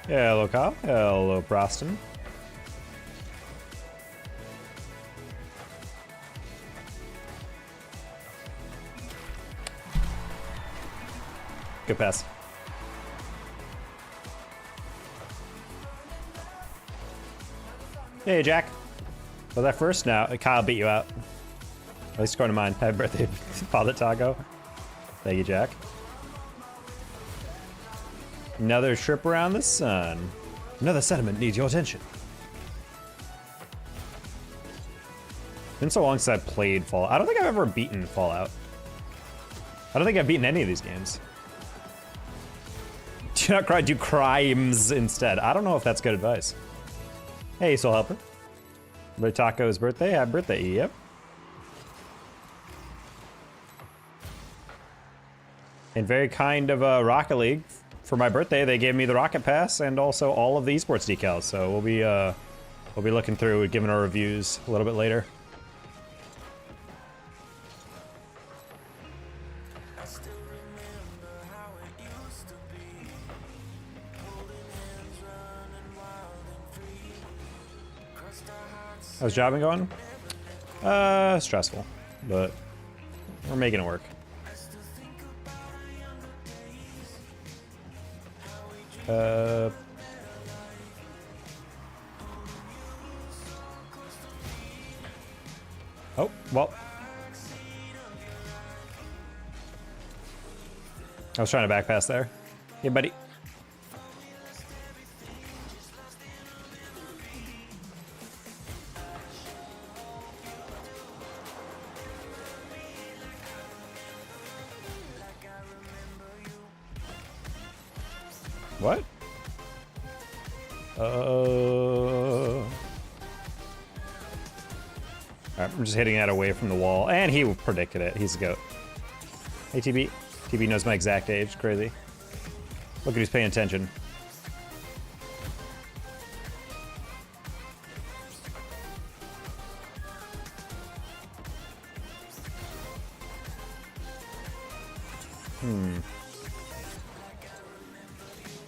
Hello, Kyle. Hello, Proston. Good pass. Hey, Jack. Was that first? No, Kyle beat you out. At least according to mine. Happy birthday, Father Taco. Thank you, Jack. Another trip around the sun. Another settlement needs your attention. Been so long since I played Fallout. I don't think I've ever beaten Fallout. I don't think I've beaten any of these games. Do not cry, do crimes instead. I don't know if that's good advice. Hey, Soul Helper. But Taco's birthday. Happy birthday, yep. And very kind of Rocket League. For my birthday, they gave me the Rocket Pass and also all of the esports decals. So we'll be looking through, giving our reviews a little bit later. How's jobbing going? Stressful, but we're making it work. Oh, well. I was trying to back pass there. Hey, buddy. What? Alright, I'm just hitting that away from the wall. And he predicted it. He's a goat. Hey, TB. TB knows my exact age. Crazy. Look at who's paying attention.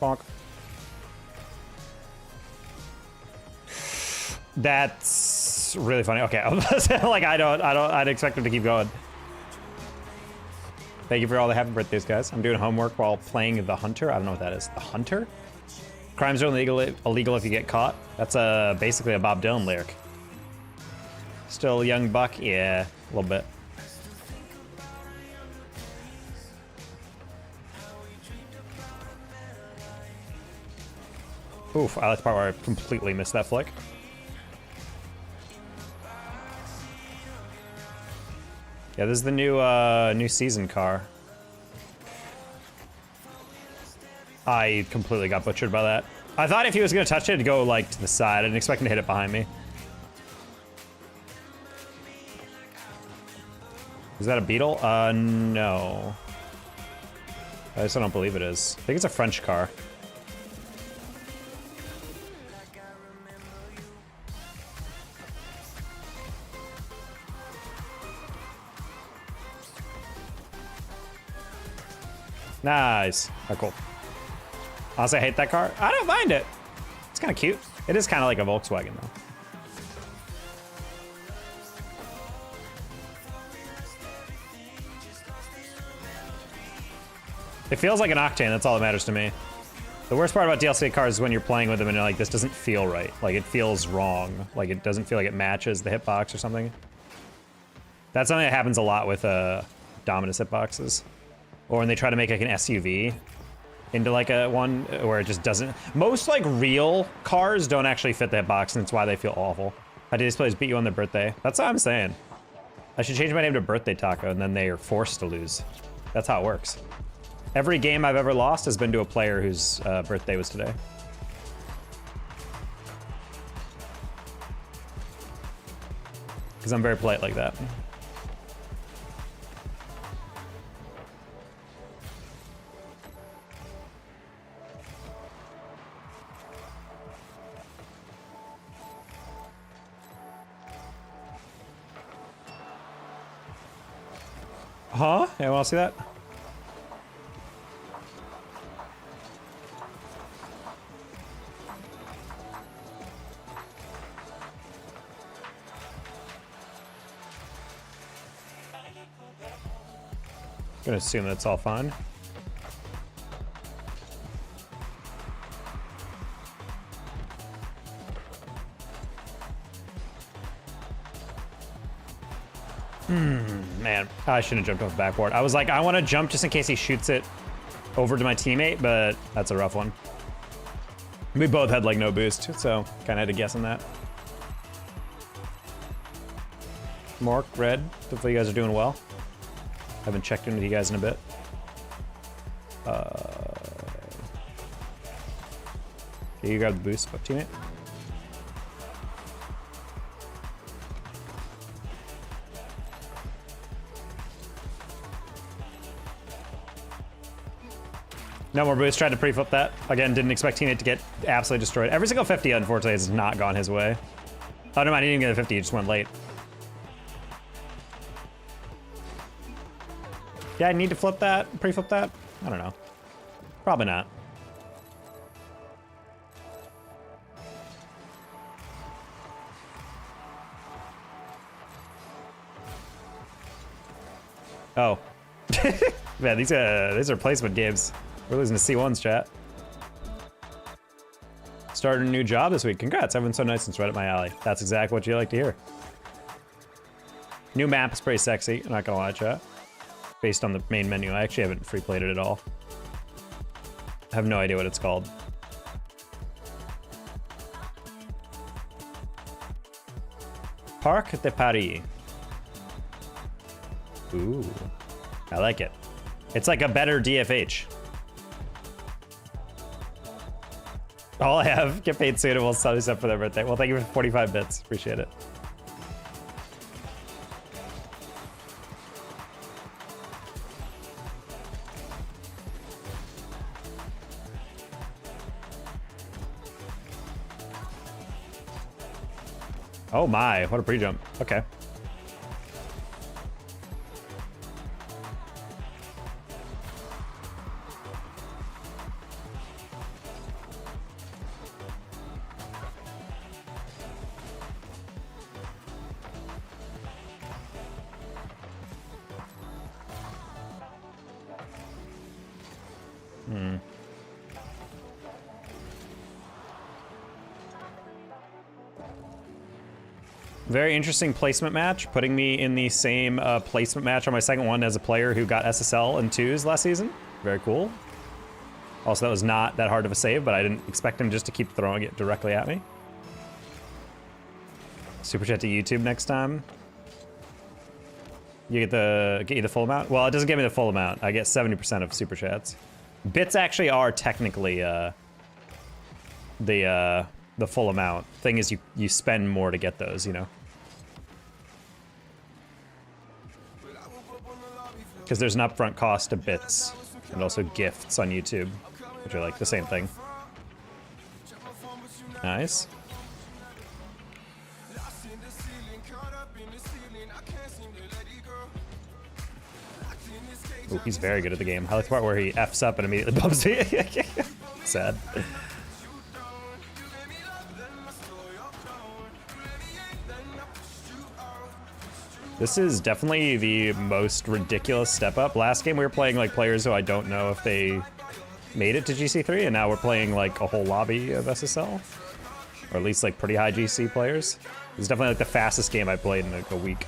Bonk. That's really funny. Okay, I was like, I'd expect him to keep going. Thank you for all the happy birthdays, guys. I'm doing homework while playing the Hunter. I don't know what that is. The Hunter? Crimes are illegal if you get caught. That's basically a Bob Dylan lyric. Still a young buck? Yeah, a little bit. Oof, I like the part where I completely missed that flick. Yeah, this is the new season car. I completely got butchered by that. I thought if he was gonna touch it, it'd go like to the side. I didn't expect him to hit it behind me. Is that a beetle? No. I just don't believe it is. I think it's a French car. Nice. Oh, cool. Honestly, I hate that car. I don't mind it. It's kind of cute. It is kind of like a Volkswagen, though. It feels like an Octane. That's all that matters to me. The worst part about DLC cars is when you're playing with them and you're like, this doesn't feel right. Like, it feels wrong. Like, it doesn't feel like it matches the hitbox or something. That's something that happens a lot with Dominus hitboxes. Or when they try to make like an SUV into like a one where it just doesn't. Most like real cars don't actually fit the hitbox, and that's why they feel awful. How do these players beat you on their birthday? That's what I'm saying. I should change my name to Birthday Taco, and then they are forced to lose. That's how it works. Every game I've ever lost has been to a player whose birthday was today. Because I'm very polite like that. Huh? Yeah, wanna see that? Gonna assume that's all fine. Man, I shouldn't have jumped off the backboard. I was like, I want to jump just in case he shoots it over to my teammate, but that's a rough one. We both had like no boost, so kind of had to guess on that. Mark, Red, hopefully you guys are doing well. Haven't checked in with you guys in a bit. Okay, you grab the boost, teammate. No more boost, tried to pre-flip that. Again, didn't expect teammate to get absolutely destroyed. Every single 50, unfortunately, has not gone his way. Oh, no, I didn't even get a 50, he just went late. Yeah, I need to flip that, pre-flip that? I don't know. Probably not. Oh. Man, these are placement games. We're losing to C1s, chat. Started a new job this week. Congrats, everyone's so nice and right up my alley. That's exactly what you like to hear. New map is pretty sexy, I'm not gonna lie, chat. Based on the main menu. I actually haven't free played it at all. I have no idea what it's called. Parc de Paris. Ooh, I like it. It's like a better DFH. All I have, get paid soon and we'll sell this up for their birthday. Well, thank you for 45 bits. Appreciate it. Oh my, what a pre-jump. Okay. Very interesting placement match, putting me in the same placement match on my second one as a player who got SSL and 2s last season. Very cool. Also, that was not that hard of a save, but I didn't expect him just to keep throwing it directly at me. Super chat to YouTube next time. You get you the full amount? Well, it doesn't get me the full amount. I get 70% of super chats. Bits actually are technically the full amount. Thing is, you spend more to get those, you know? Because there's an upfront cost to bits and also gifts on YouTube, which are like the same thing. Nice. Ooh, he's very good at the game. I like the part where he F's up and immediately bumps me. Sad. This is definitely the most ridiculous step up. Last game we were playing like players who I don't know if they made it to GC3, and now we're playing like a whole lobby of SSL. Or at least like pretty high GC players. This is definitely like the fastest game I played in like a week.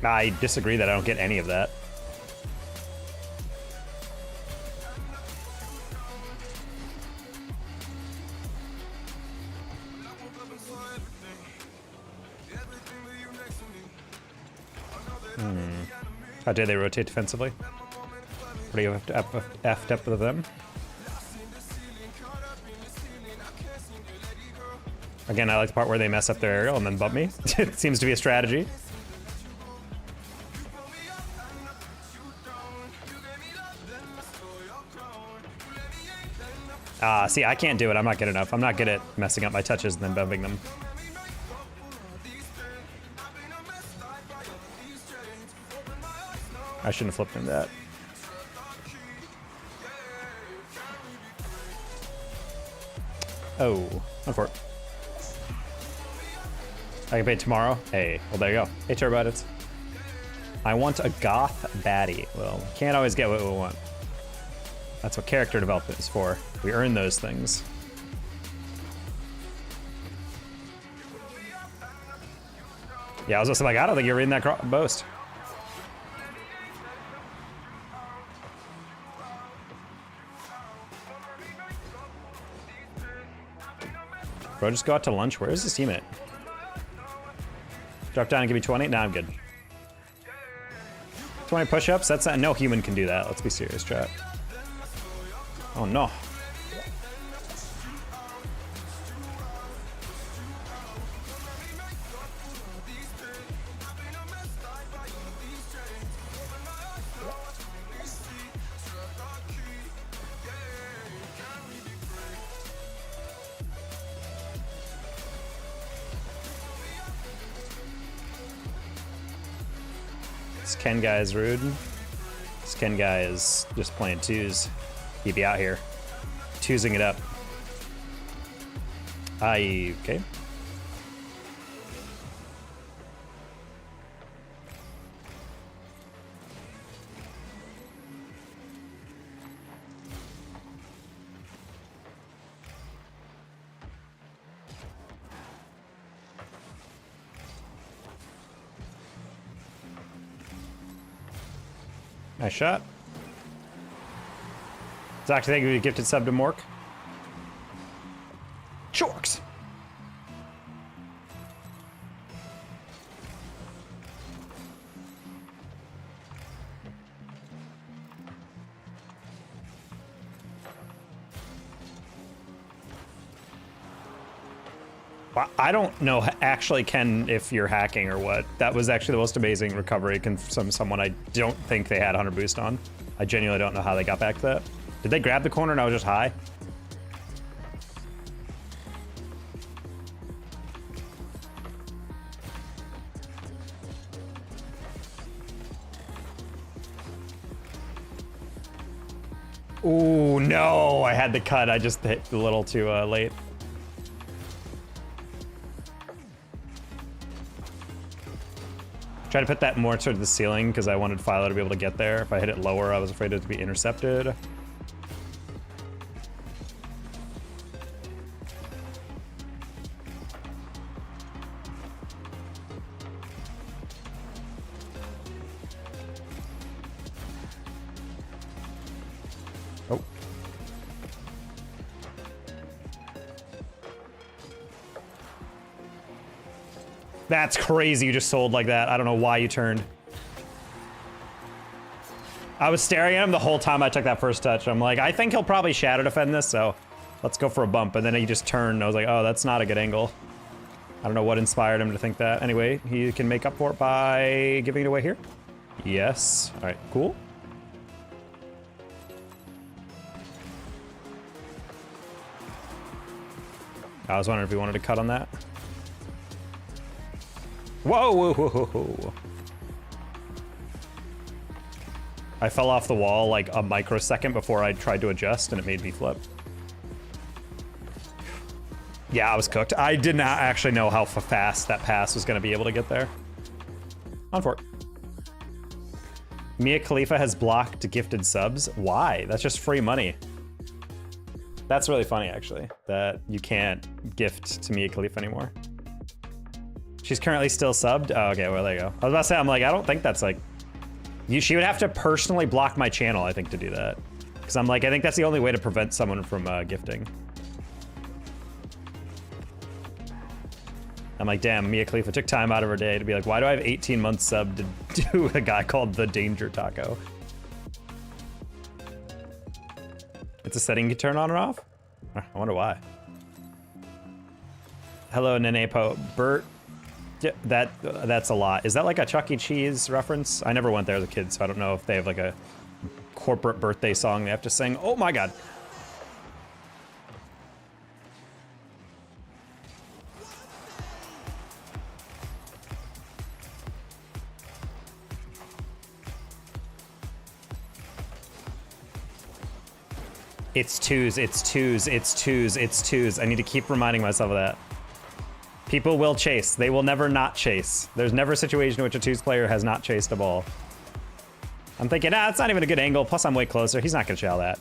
I disagree that I don't get any of that. How dare they rotate defensively? What are you effed up with them? Again, I like the part where they mess up their aerial and then bump me. It seems to be a strategy. See, I can't do it. I'm not good enough. I'm not good at messing up my touches and then bumping them. I shouldn't have flipped into that. Oh, unfortunate. I can pay tomorrow. Hey, well, there you go. Hey, Turbidits. I want a goth baddie. Well, can't always get what we want. That's what character development is for. We earn those things. Yeah, I was just like, I don't think you're reading that boast. Bro, just go out to lunch. Where is this teammate? Drop down and give me 20? Nah, I'm good. 20 push-ups? That's not, no human can do that. Let's be serious, chat. Oh no. This Ken guy is rude. This Ken guy is just playing twos. He'd be out here. Twosing it up. Okay. Nice shot. Zach, thank you for the gifted sub to Mork. Chorks. Well, I don't know actually, Ken, if you're hacking or what. That was actually the most amazing recovery from someone I don't think they had 100 boost on. I genuinely don't know how they got back to that. Did they grab the corner and I was just high? Ooh, no, I had the cut. I just hit a little too late. Try to put that more toward the ceiling because I wanted Philo to be able to get there. If I hit it lower, I was afraid it to be intercepted. Oh. That's crazy, you just sold like that. I don't know why you turned. I was staring at him the whole time I took that first touch. I'm like, I think he'll probably shadow defend this, so let's go for a bump. And then he just turned, and I was like, oh, that's not a good angle. I don't know what inspired him to think that. Anyway, he can make up for it by giving it away here. Yes. All right, cool. I was wondering if he wanted to cut on that. Whoa, whoa, whoa, whoa, whoa. I fell off the wall like a microsecond before I tried to adjust and it made me flip. Yeah, I was cooked. I did not actually know how fast that pass was going to be able to get there. On for it. Mia Khalifa has blocked gifted subs. Why? That's just free money. That's really funny, actually, that you can't gift to Mia Khalifa anymore. She's currently still subbed? Oh, okay, well, there you go. I was about to say, I'm like, I don't think that's like... she would have to personally block my channel, I think, to do that. Because I'm like, I think that's the only way to prevent someone from gifting. I'm like, damn, Mia Khalifa took time out of her day to be like, why do I have 18 months sub to do a guy called the Danger Taco? It's a setting you turn on or off? I wonder why. Hello, Nene Po. Bert, yeah, that's a lot. Is that like a Chuck E. Cheese reference? I never went there as a kid, so I don't know if they have like a corporate birthday song they have to sing. Oh my god. It's twos, it's twos, it's twos, it's twos. I need to keep reminding myself of that. People will chase. They will never not chase. There's never a situation in which a twos player has not chased a ball. I'm thinking, it's not even a good angle. Plus, I'm way closer. He's not going to shell that.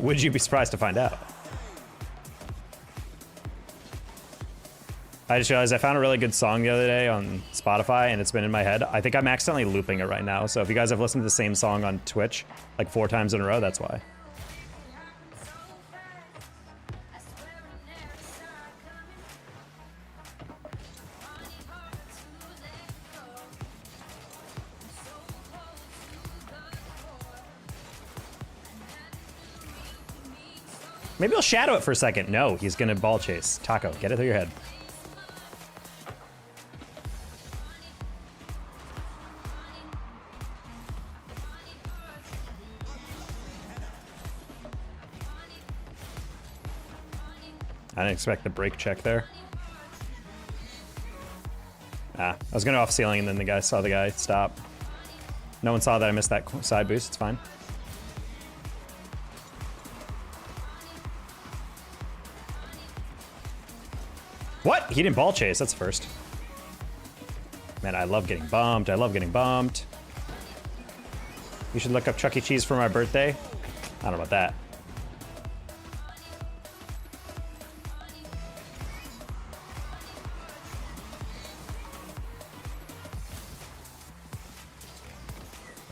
Would you be surprised to find out? I just realized I found a really good song the other day on Spotify, and it's been in my head. I think I'm accidentally looping it right now. So if you guys have listened to the same song on Twitch like 4 times in a row, that's why. Maybe I'll shadow it for a second. No, he's gonna ball chase. Taco, get it through your head. I didn't expect the break check there. I was gonna off ceiling and then the guy saw the guy stop. No one saw that I missed that side boost, it's fine. What? He didn't ball chase, that's first. Man, I love getting bumped, I love getting bumped. You should look up Chuck E. Cheese for my birthday. I don't know about that.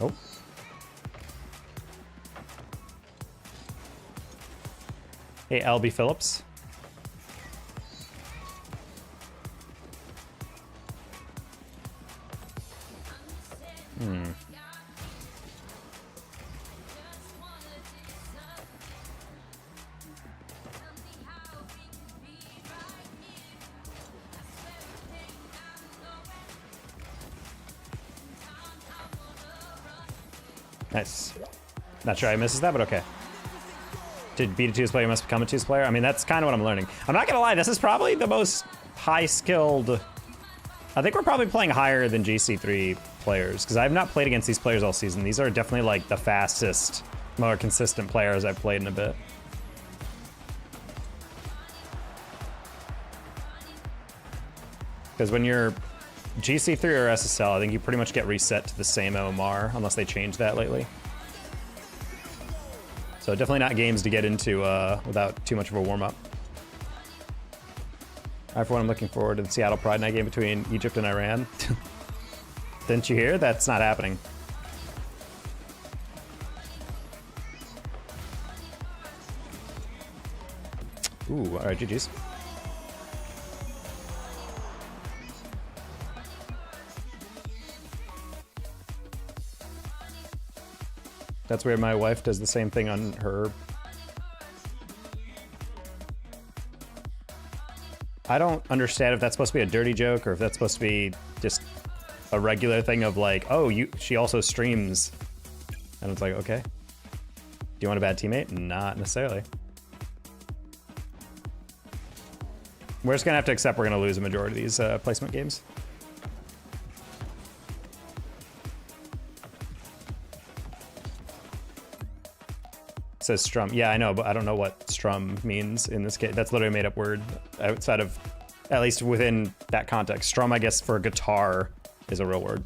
Oh. Hey, LB Phillips. Nice. Not sure I misses that, but okay. To beat a twos player, you must become a twos player. I mean, that's kind of what I'm learning. I'm not gonna lie, this is probably the most high-skilled... I think we're probably playing higher than GC3 players, because I have not played against these players all season. These are definitely like the fastest, more consistent players I've played in a bit. Because when you're GC3 or SSL, I think you pretty much get reset to the same OMR, unless they changed that lately. So definitely not games to get into without too much of a warm-up. For what I'm looking forward to the Seattle Pride Night game between Egypt and Iran. Didn't you hear? That's not happening. Ooh, all right, GG's. That's where my wife does the same thing on her. I don't understand if that's supposed to be a dirty joke or if that's supposed to be just a regular thing of like, oh, she also streams. And it's like, okay. Do you want a bad teammate? Not necessarily. We're just gonna have to accept we're gonna lose a majority of these placement games. It says STRUM. Yeah, I know, but I don't know what STRUM means in this case. That's literally a made up word outside of, at least within that context. STRUM, I guess, for guitar is a real word.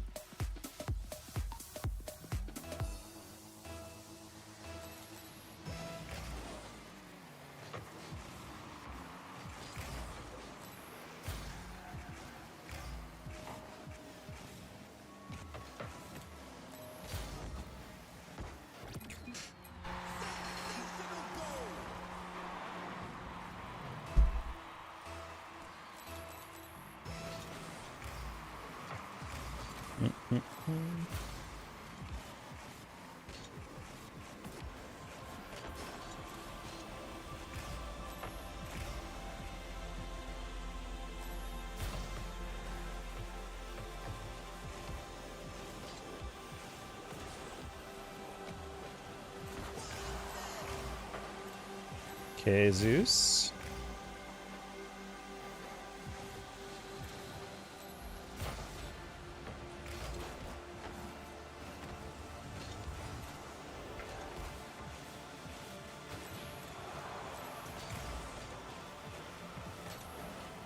Okay, Zeus.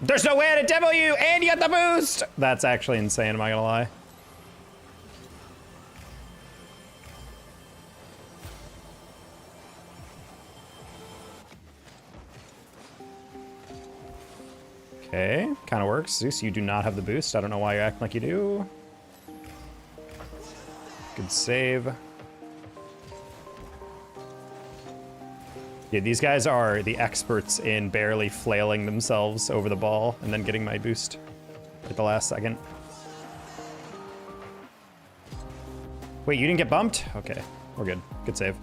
There's no way to demo you, and you got the boost! That's actually insane, am I gonna lie? Okay, kind of works. Zeus, you do not have the boost. I don't know why you're acting like you do. Good save. Yeah, these guys are the experts in barely flailing themselves over the ball and then getting my boost at the last second. Wait, you didn't get bumped? Okay, we're good. Good save.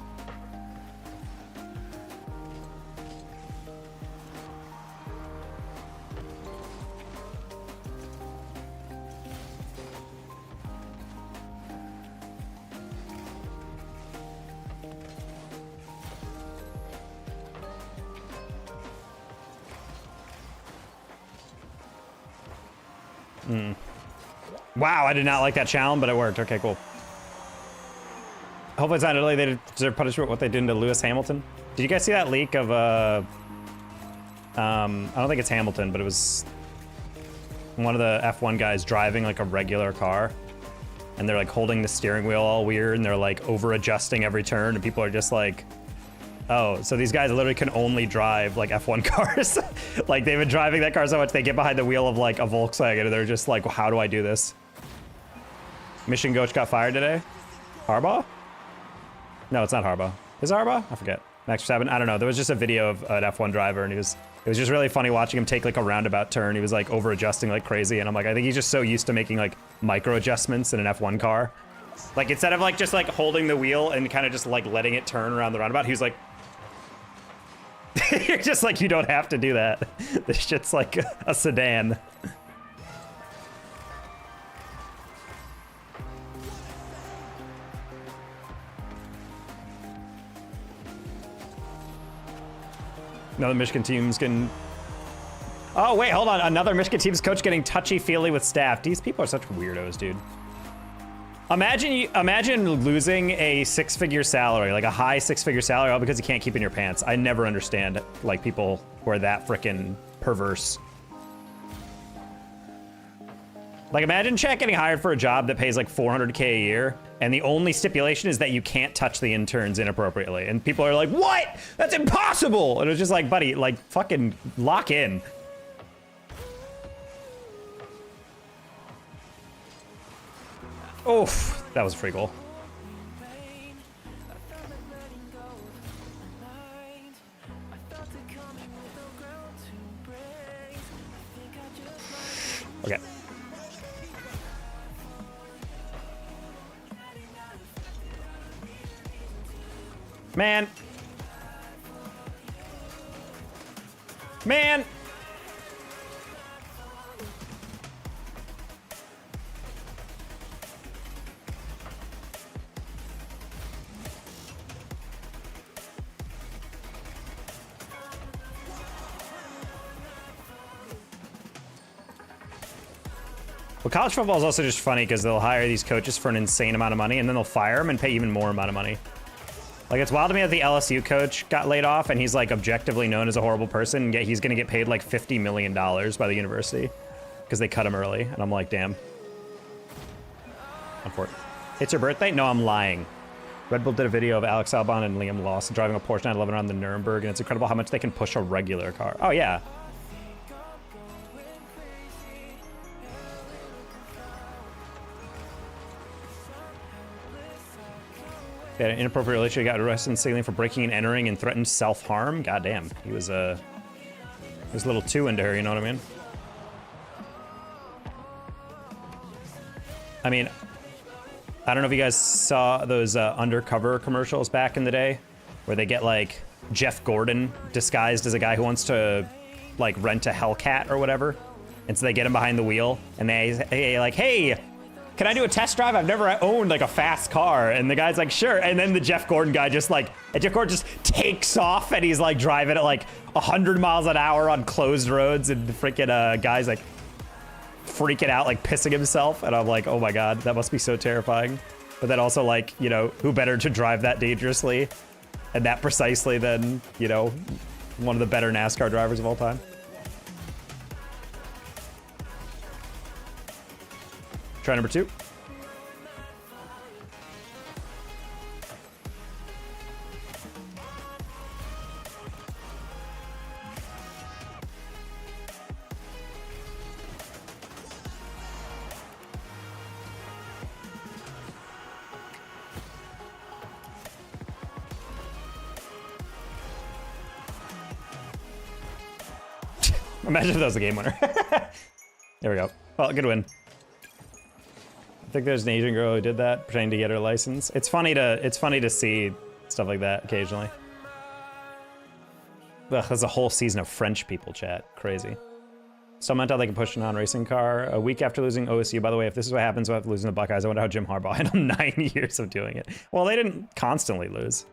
Wow, I did not like that challenge, but it worked. Okay, cool. Hopefully it's not Italy. They deserve punishment for what they did to Lewis Hamilton. Did you guys see that leak of, I don't think it's Hamilton, but it was one of the F1 guys driving like a regular car. And they're like holding the steering wheel all weird, and they're like over adjusting every turn, and people are just like, oh, so these guys literally can only drive like F1 cars. Like they've been driving that car so much, they get behind the wheel of like a Volkswagen, and they're just like, well, how do I do this? Mission Coach got fired today? Harbaugh? No, it's not Harbaugh. Is it Harbaugh? I forget. Max Verstappen? I don't know. There was just a video of an F1 driver, and it was just really funny watching him take like a roundabout turn. He was like over adjusting like crazy, and I'm like, I think he's just so used to making like micro adjustments in an F1 car. Like instead of like just like holding the wheel and kind of just like letting it turn around the roundabout, he was like, you're just like, you don't have to do that. This shit's like a sedan. Another Michigan team's getting... Oh, wait, hold on. Another Michigan team's coach getting touchy-feely with staff. These people are such weirdos, dude. Imagine losing a six-figure salary, like a high six-figure salary, all because you can't keep in your pants. I never understand, like, people who are that frickin' perverse. Like, imagine Chet getting hired for a job that pays like $400K a year, and the only stipulation is that you can't touch the interns inappropriately. And people are like, what? That's impossible! And it's just like, buddy, like, fucking lock in. Oof, that was a free goal. Okay. Man. Man. Well, college football is also just funny because they'll hire these coaches for an insane amount of money, and then they'll fire them and pay even more amount of money. Like, it's wild to me that the LSU coach got laid off, and he's, like, objectively known as a horrible person, and yet he's going to get paid, like, $50 million by the university because they cut him early. And I'm like, damn. It's your birthday? No, I'm lying. Red Bull did a video of Alex Albon and Liam Lawson driving a Porsche 911 around the Nuremberg, and it's incredible how much they can push a regular car. Oh, yeah. He had an inappropriate relationship, got arrested in Salem for breaking and entering and threatened self-harm. Goddamn, he was a little too into her, you know what I mean? I mean, I don't know if you guys saw those undercover commercials back in the day where they get like Jeff Gordon disguised as a guy who wants to like rent a Hellcat or whatever. And so they get him behind the wheel and they like, hey, can I do a test drive? I've never owned like a fast car. And the guy's like, sure. And then the Jeff Gordon guy just like, Jeff Gordon just takes off and he's like driving at like 100 miles an hour on closed roads and the freaking guy's like freaking out, like pissing himself. And I'm like, oh my God, that must be so terrifying. But then also like, you know, who better to drive that dangerously and that precisely than, you know, one of the better NASCAR drivers of all time. Try number 2. Imagine if that was the game winner. There we go. Well, good win. I think there's an Asian girl who did that, pretending to get her license. It's funny to see stuff like that occasionally. Ugh, there's a whole season of French people chat. Crazy. Someone thought they could push a non-racing car a week after losing OSU. By the way, if this is what happens after losing the Buckeyes, I wonder how Jim Harbaugh handled 9 years of doing it. Well, they didn't constantly lose.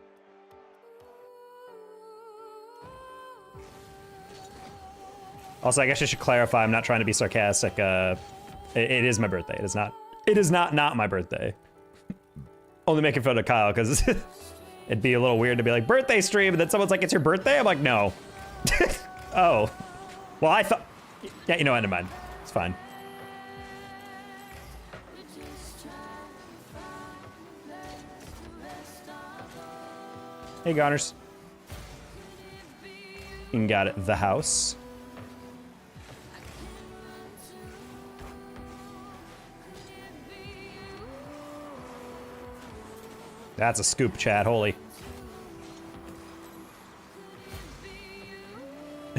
Also, I guess I should clarify, I'm not trying to be sarcastic. It is my birthday. It is not my birthday. Only making fun of Kyle, because it'd be a little weird to be like, birthday stream, and then someone's like, it's your birthday? I'm like, no. Oh. Well, I thought... Yeah, you know what, never mind. It's fine. Hey, Goners. You got it. The house. That's a scoop, chat. Holy.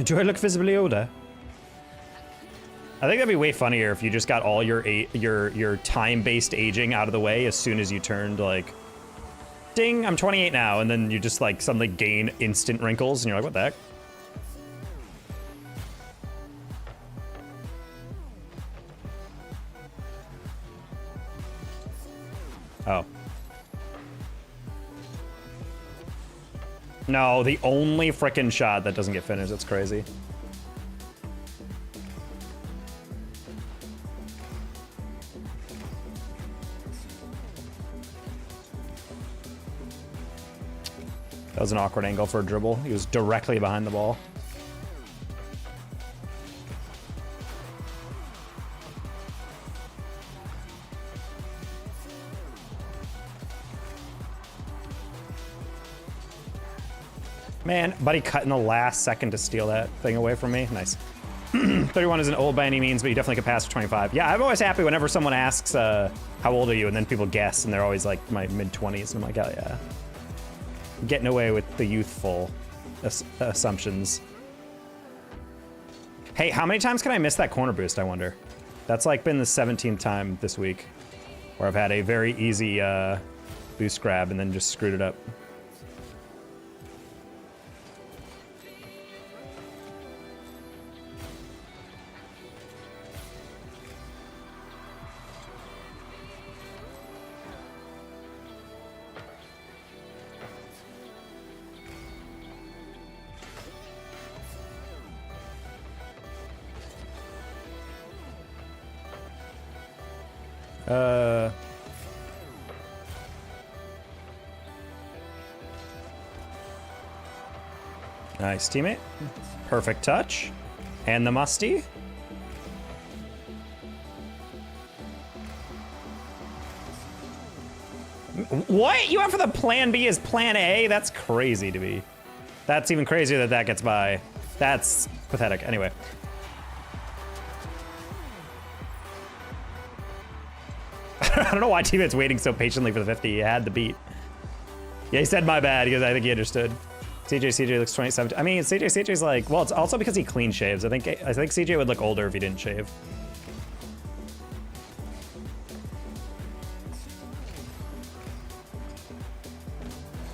Do I look visibly older? I think that'd be way funnier if you just got all your time-based aging out of the way as soon as you turned like, ding, I'm 28 now, and then you just like suddenly gain instant wrinkles, and you're like, what the heck? Oh. No, the only frickin' shot that doesn't get finished. That's crazy. That was an awkward angle for a dribble. He was directly behind the ball. Man, buddy cut in the last second to steal that thing away from me. Nice. 31 isn't old by any means, but you definitely could pass for 25. Yeah, I'm always happy whenever someone asks, how old are you? And then people guess, and they're always like my mid-20s. And I'm like, oh yeah. Getting away with the youthful assumptions. Hey, how many times can I miss that corner boost, I wonder? That's like been the 17th time this week where I've had a very easy boost grab and then just screwed it up. Nice teammate. Perfect touch. And the musty. What? You went for the plan B as plan A? That's crazy to me. That's even crazier that that gets by. That's pathetic. Anyway. I don't know why teammate's waiting so patiently for the 50. He had the beat. Yeah, he said my bad because I think he understood. CJ looks 27. I mean, CJ's like, well, it's also because he clean shaves. I think CJ would look older if he didn't shave.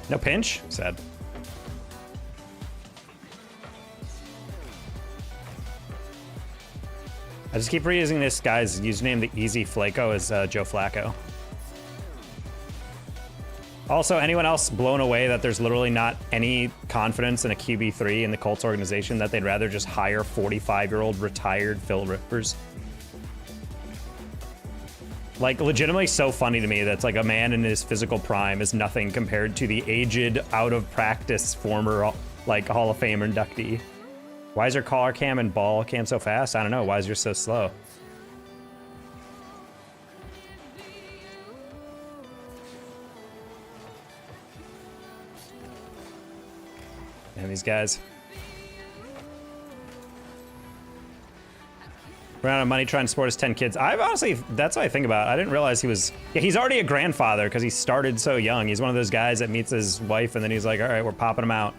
No pinch? Sad. I just keep reusing this guy's username, the Easy Flaco, as Joe Flacco. Also, anyone else blown away that there's literally not any confidence in a QB3 in the Colts organization, that they'd rather just hire 45-year-old retired Phil Rivers? Like, legitimately so funny to me that's like a man in his physical prime is nothing compared to the aged, out-of-practice former, like, Hall of Fame inductee. Why is your collar cam and ball cam so fast? I don't know. Why is yours so slow? And these guys. Ran out of money trying to support his 10 kids. I've honestly, that's what I think about. I didn't realize he was, yeah, he's already a grandfather because he started so young. He's one of those guys that meets his wife and then he's like, all right, we're popping him out.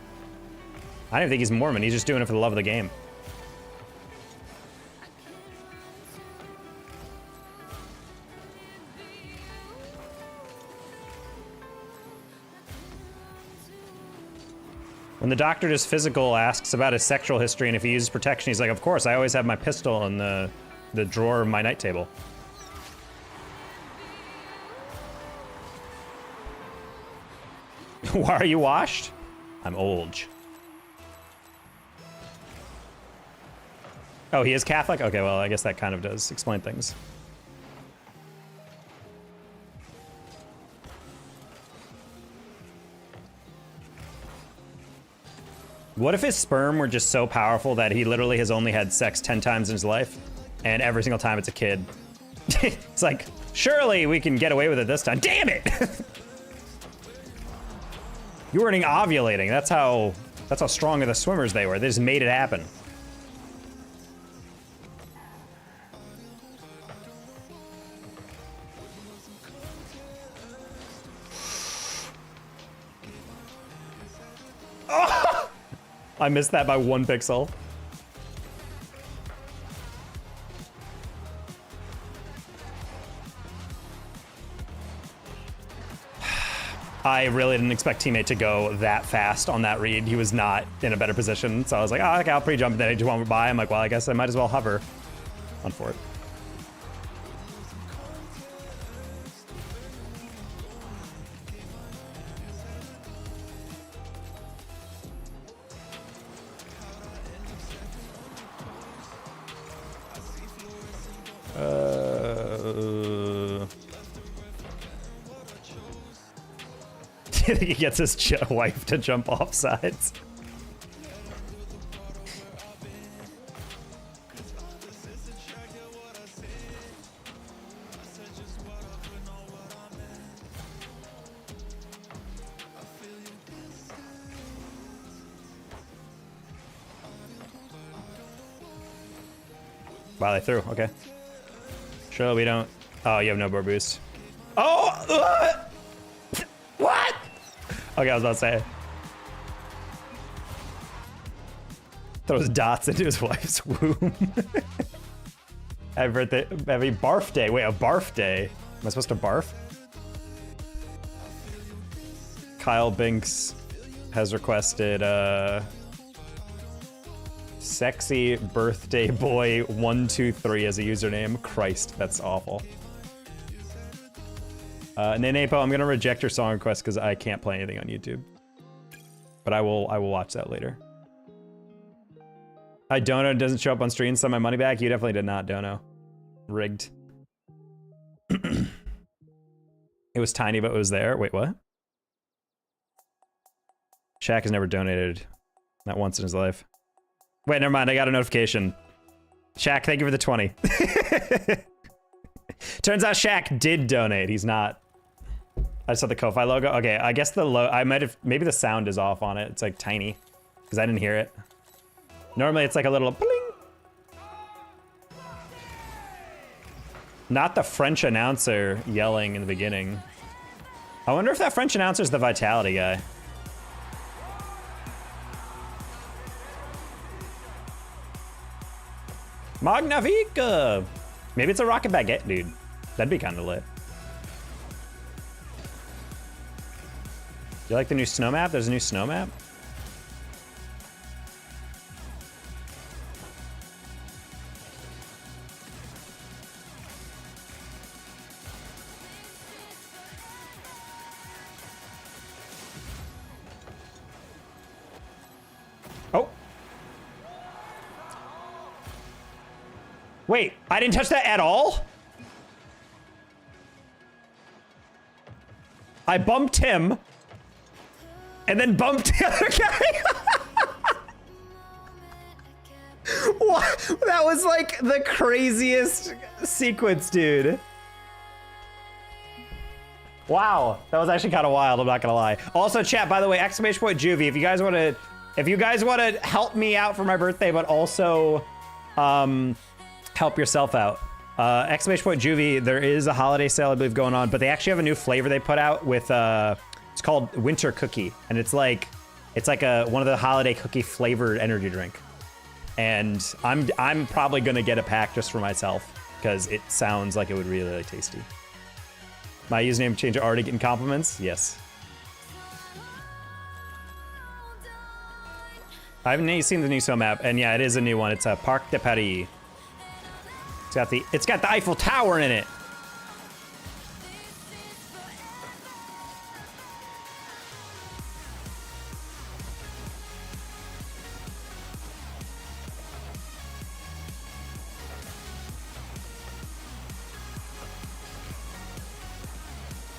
I didn't think he's Mormon. He's just doing it for the love of the game. When the doctor does physical asks about his sexual history and if he uses protection, he's like, of course, I always have my pistol in the drawer of my night table. Why are you washed? I'm old. Oh, he is Catholic? Okay, well, I guess that kind of does explain things. What if his sperm were just so powerful that he literally has only had sex 10 times in his life, and every single time it's a kid? It's like, surely we can get away with it this time. Damn it! You weren't ovulating. That's how strong of the swimmers they were. They just made it happen. I missed that by 1 pixel. I really didn't expect teammate to go that fast on that read. He was not in a better position. So I was like, oh, okay, I'll pre-jump. And then he just went by. I'm like, well, I guess I might as well hover on for it. He gets his wife to jump off sides. Wow, they threw. Okay. Sure, we don't. Oh, you have no more boost. Oh! What? Okay, I was about to say. Throws dots into his wife's womb. Every barf day. Wait, a barf day? Am I supposed to barf? Kyle Binks has requested sexy birthday boy 123 as a username. Christ, that's awful. Nenepo, I'm gonna reject your song request because I can't play anything on YouTube. But I will watch that later. Dono doesn't show up on stream, send my money back. You definitely did not, Dono. Rigged. It was tiny, but it was there. Wait, what? Shaq has never donated. Not once in his life. Wait, never mind. I got a notification. Shaq, thank you for the 20. Turns out Shaq did donate. He's not. I saw the Ko-Fi logo. Okay, I guess the I might have, maybe the sound is off on it. It's like tiny because I didn't hear it. Normally it's like a little bling. Not the French announcer yelling in the beginning. I wonder if that French announcer is the Vitality guy. Magnifique! Maybe it's a rocket baguette, dude. That'd be kind of lit. You like the new snow map? There's a new snow map? Oh. Wait, I didn't touch that at all? I bumped him and then bumped the other guy. What? That was like the craziest sequence, dude. Wow, that was actually kind of wild, I'm not gonna lie. Also, chat, by the way, !juvee, if you guys want to help me out for my birthday, but also help yourself out. !juvee, there is a holiday sale, I believe, going on, but they actually have a new flavor they put out with, it's called Winter Cookie, and it's like one of the holiday cookie flavored energy drink. And I'm probably gonna get a pack just for myself because it sounds like it would really, really tasty. My username change already getting compliments? Yes. I haven't seen the new snow map, and yeah, it is a new one. It's a Parc de Paris. It's got the Eiffel Tower in it.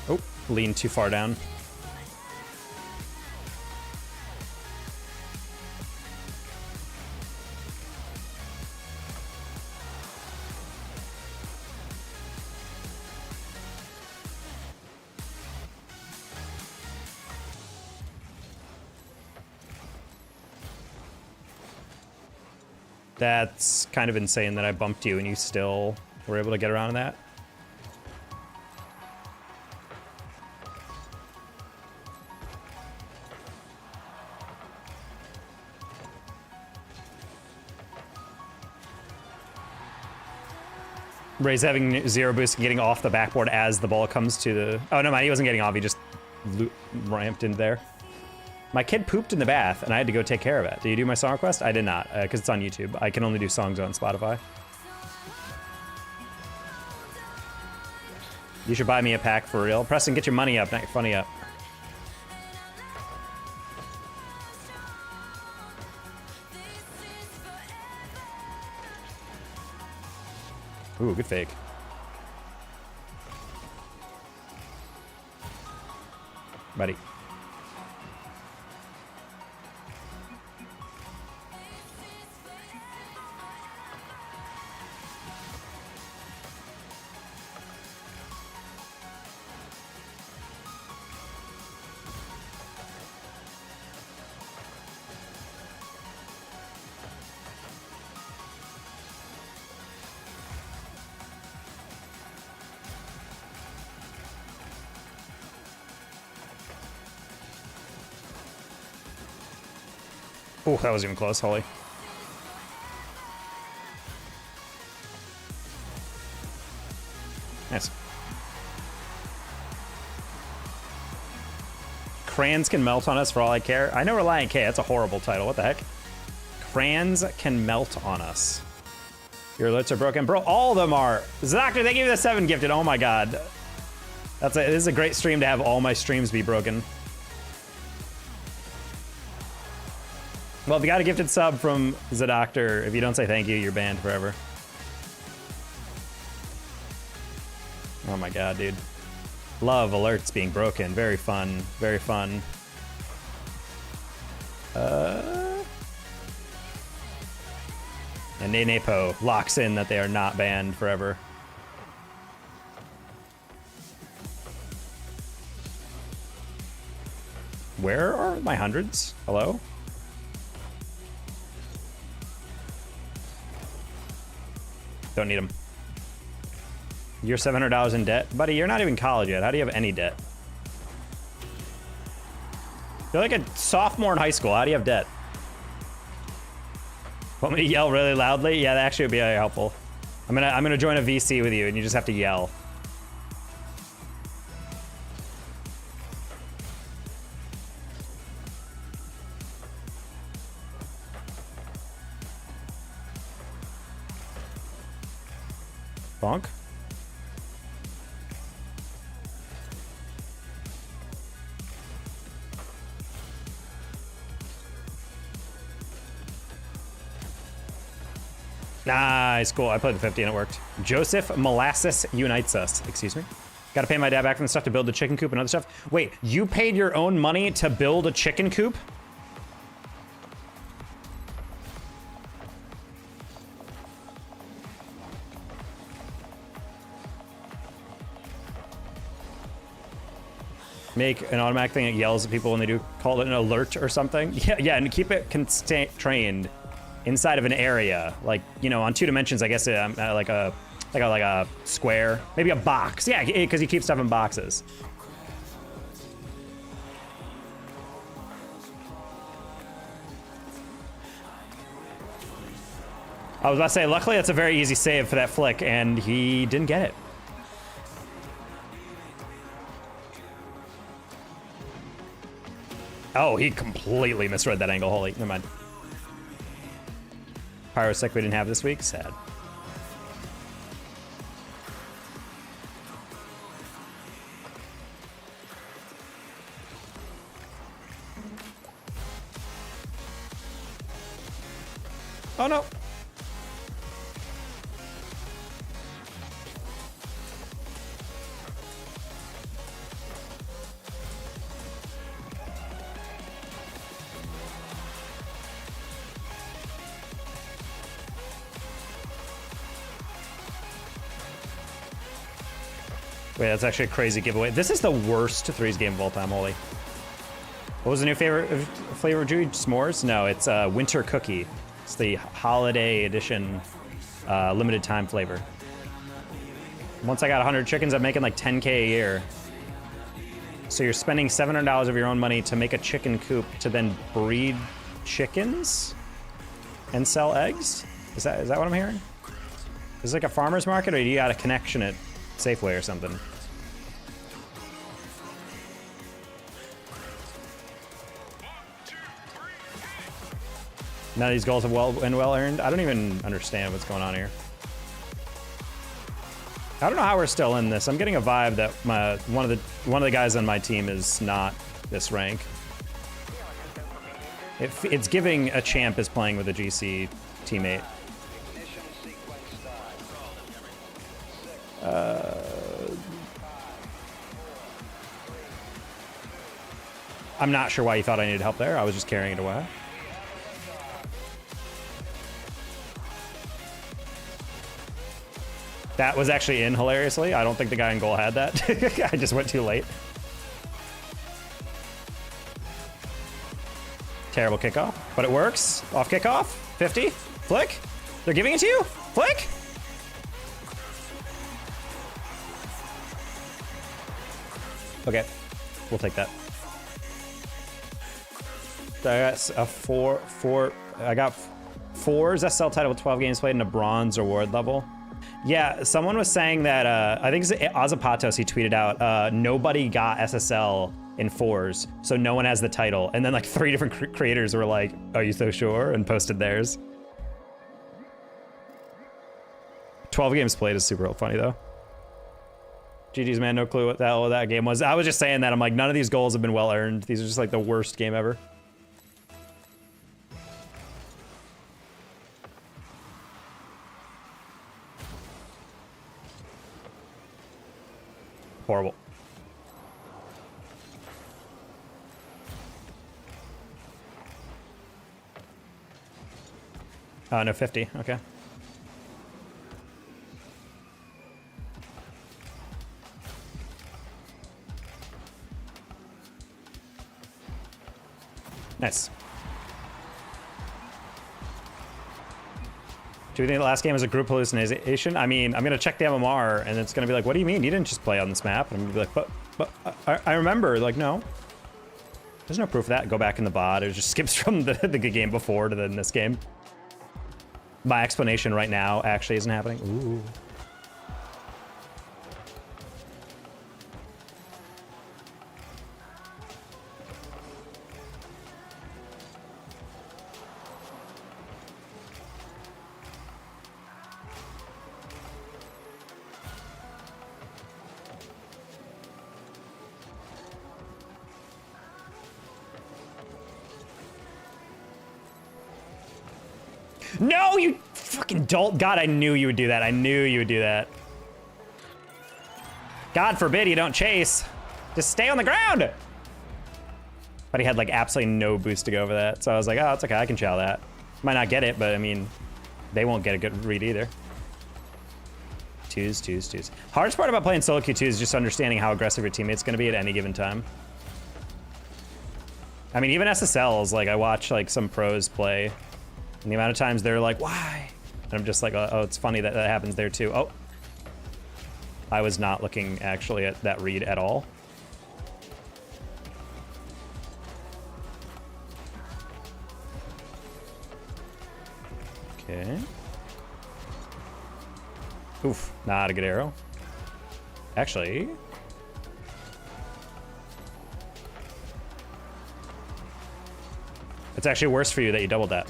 Oh, lean too far down. That's kind of insane that I bumped you and you still were able to get around that. Ray's having zero boost and getting off the backboard as the ball comes to the... Oh, no, he wasn't getting off. He just ramped in there. My kid pooped in the bath, and I had to go take care of it. Did you do my song request? I did not, because it's on YouTube. I can only do songs on Spotify. You should buy me a pack for real. Preston, get your money up, not your funny up. Ooh, good fake. Buddy. Oh, that was even close, holy. Nice. Crayons can melt on us for all I care. I know Reliant K, that's a horrible title, what the heck? Crayons can melt on us. Your alerts are broken. Bro, all of them are. Doctor, they gave you the 7 gifted, oh my god. This is a great stream to have all my streams be broken. Well, if you got a gifted sub from the Doctor, if you don't say thank you, you're banned forever. Oh my god, dude. Love alerts being broken. Very fun. Very fun. And Nenepo locks in that they are not banned forever. Where are my hundreds? Hello? Don't need them. You're $700 in debt? Buddy, you're not even college yet. How do you have any debt? You're like a sophomore in high school. How do you have debt? Want me to yell really loudly? Yeah, that actually would be very helpful. I'm gonna join a VC with you and you just have to yell. Bonk. Nice, cool. I played the 50 and it worked. Joseph Molasses unites us. Excuse me. Got to pay my dad back from the stuff to build the chicken coop and other stuff. Wait, you paid your own money to build a chicken coop? Make an automatic thing that yells at people when they do, call it an alert or something. Yeah, and keep it constrained inside of an area, like, you know, on 2 dimensions. I guess like a square, maybe a box. Yeah, because you keep stuff in boxes. I was about to say, luckily that's a very easy save for that flick, and he didn't get it. Oh, he completely misread that angle. Holy, never mind. Pyrosec we didn't have this week. Sad. Oh no. Wait, that's actually a crazy giveaway. This is the worst threes game of all time, holy. What was the new favorite flavor of Juvee? S'mores? No, it's Winter Cookie. It's the holiday edition limited time flavor. Once I got 100 chickens, I'm making like 10K a year. So you're spending $700 of your own money to make a chicken coop to then breed chickens and sell eggs? Is that what I'm hearing? Is it like a farmer's market, or do you got a connection at Safeway or something? None of these goals have well earned. I don't even understand what's going on here. I don't know how we're still in this. I'm getting a vibe that one of the guys on my team is not this rank. It's giving a champ is playing with a GC teammate. I'm not sure why you thought I needed help there. I was just carrying it away. That was actually in, hilariously. I don't think the guy in goal had that. I just went too late. Terrible kickoff, but it works. Off kickoff, 50, flick. They're giving it to you, flick. Okay, we'll take that. I got a I got 4's SSL title with 12 games played in a bronze reward level. Yeah, someone was saying that, I think it's Azapatos, he tweeted out, nobody got SSL in 4's, so no one has the title. And then like 3 different creators were like, are you so sure? And posted theirs. 12 games played is super funny though. GG's, man, no clue what the hell that game was. I was just saying that, I'm like, none of these goals have been well earned. These are just like the worst game ever. Horrible. No, 50, okay. Nice. Do you think the last game was a group hallucination? I mean, I'm gonna check the MMR and it's gonna be like, what do you mean? You didn't just play on this map. And I'm gonna be like, but I remember, like, no. There's no proof of that. Go back in the bot. It just skips from the game before to then this game. My explanation right now actually isn't happening. Ooh. No, you fucking dolt. God, I knew you would do that. I knew you would do that. God forbid you don't chase. Just stay on the ground. But he had like absolutely no boost to go over that. So I was like, oh, it's okay. I can chow that. Might not get it, but I mean, they won't get a good read either. Twos. Hardest part about playing solo Q2 is just understanding how aggressive your teammate's gonna be at any given time. I mean, even SSLs, like I watch like some pros play, and the amount of times they're like, why? And I'm just like, oh, it's funny that that happens there too. Oh, I was not looking actually at that read at all. Okay. Oof, not a good arrow. Actually. It's actually worse for you that you doubled that.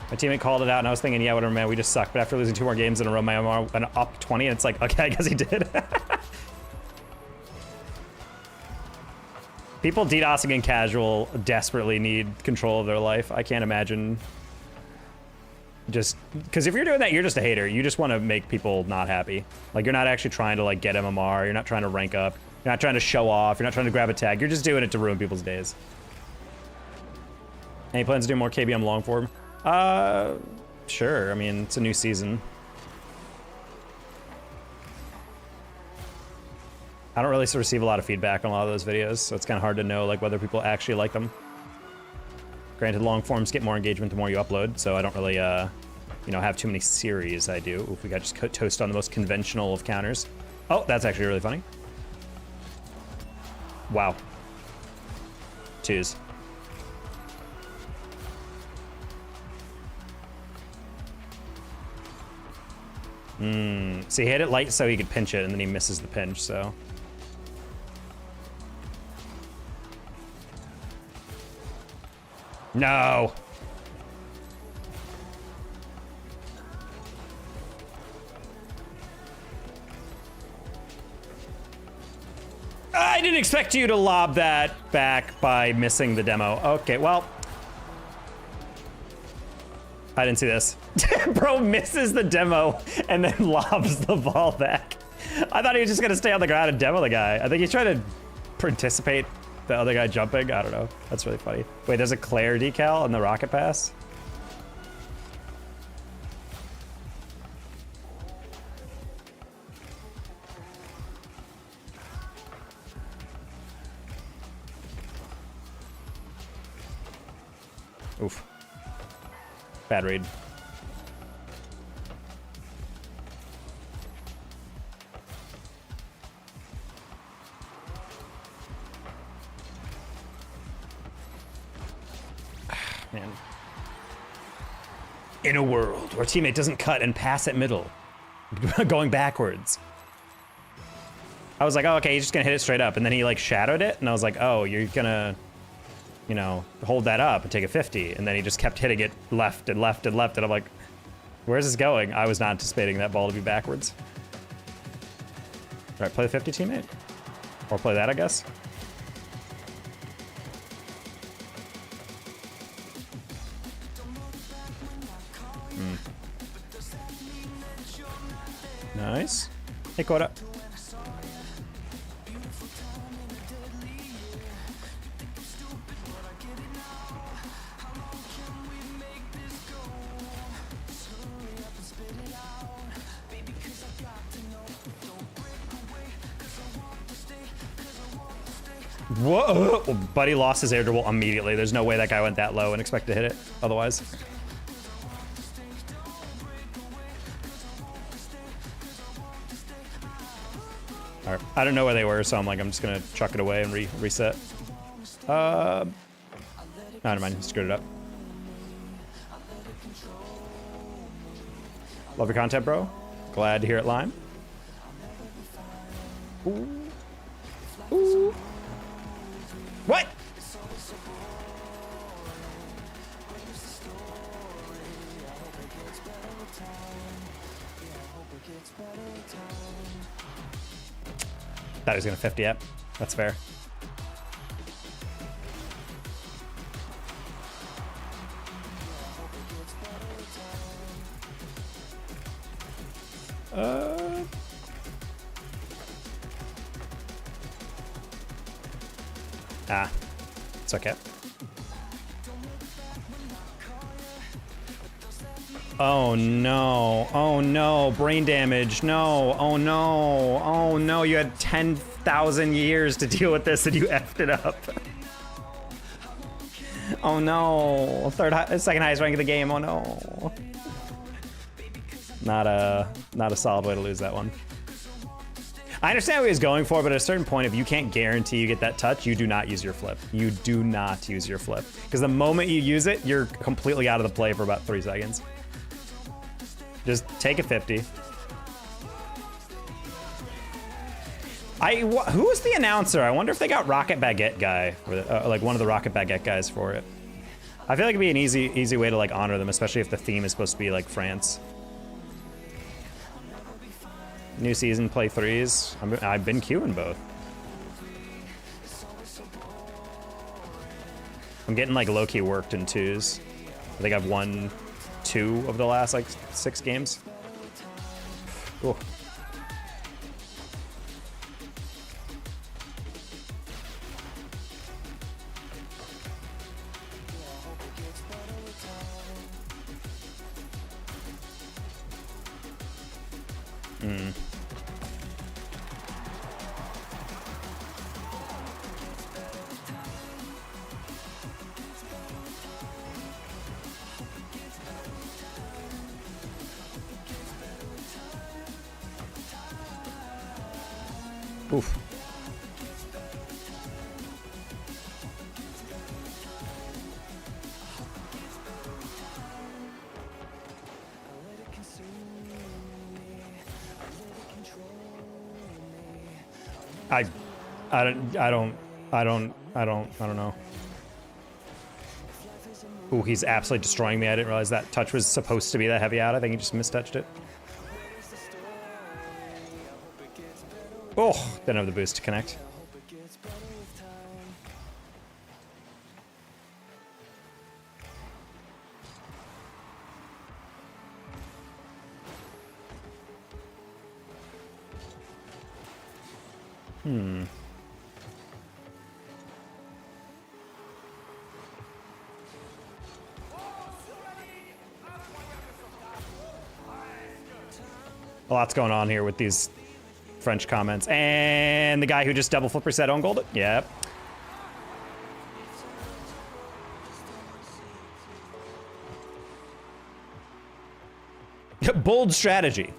My teammate called it out and I was thinking, yeah, whatever, man, we just suck. But after losing 2 more games in a row, my MR went up 20 and it's like, okay, I guess he did. People DDoSing in casual desperately need control of their life. I can't imagine. Just because if you're doing that, you're just a hater. You just want to make people not happy. Like, you're not actually trying to like get MMR. You're not trying to rank up. You're not trying to show off. You're not trying to grab a tag. You're just doing it to ruin people's days. Any plans to do more KBM long form? Sure. I mean, it's a new season. I don't really receive a lot of feedback on a lot of those videos, so it's kind of hard to know like whether people actually like them. Granted, long forms get more engagement the more you upload, so I don't really, you know, have too many series. I do. Oof, we got just toast on the most conventional of counters. Oh, that's actually really funny. Wow. Twos. So he hit it light so he could pinch it, and then he misses the pinch, so. No. I didn't expect you to lob that back by missing the demo. Okay, well. I didn't see this. Bro misses the demo and then lobs the ball back. I thought he was just gonna stay on the ground and demo the guy. I think he's trying to anticipate the other guy jumping. I don't know. That's really funny. Wait, there's a Claire decal on the rocket pass? Oof. Bad read. Man. In a world where teammate doesn't cut and pass at middle, going backwards. I was like, oh, okay, he's just gonna hit it straight up. And then he like shadowed it. And I was like, oh, you're gonna, you know, hold that up and take a 50. And then he just kept hitting it left and left and left. And I'm like, where's this going? I was not anticipating that ball to be backwards. All right, play the 50 teammate. Or play that, I guess. Nice. Hey, Koda. Whoa! Buddy lost his air dribble immediately. There's no way that guy went that low and expected to hit it otherwise. All right. I don't know where they were, so I'm like, I'm just gonna chuck it away and reset. Oh, never mind. Screwed it up. Love your content, bro. Glad to hear it, Lime. Ooh. Ooh. What? Thought he was gonna 50 up. That's fair. Ah, it's okay. Oh no, oh no, brain damage, no, oh no, oh no, you had 10,000 years to deal with this and you effed it up. Oh no, second highest rank of the game, oh no. Not a solid way to lose that one. I understand what he was going for, but at a certain point, if you can't guarantee you get that touch, you do not use your flip. You do not use your flip. Because the moment you use it, you're completely out of the play for about 3 seconds. Just take a 50. Who was the announcer? I wonder if they got Rocket Baguette guy, or like one of the Rocket Baguette guys for it. I feel like it'd be an easy way to like honor them, especially if the theme is supposed to be like France. New season, play 3s. I've been queuing both. I'm getting like low-key worked in 2s. I think I've won 2 of the last like 6 games. Ooh. Oof. I don't know. Ooh, he's absolutely destroying me. I didn't realize that touch was supposed to be that heavy out. I think he just mistouched it. Oh, didn't have the boost to connect. A lot's going on here with these French comments. And the guy who just double flip reset on gold it? Yep. Bold strategy.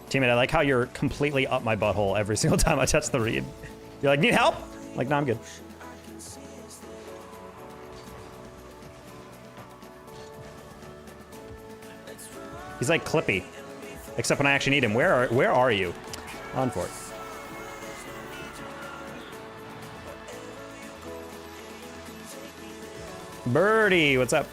Teammate, I like how you're completely up my butthole every single time I touch the reed. You're like, need help? I'm like, no, I'm good. He's like Clippy, except when I actually need him. Where are you? On for it. Birdie, what's up?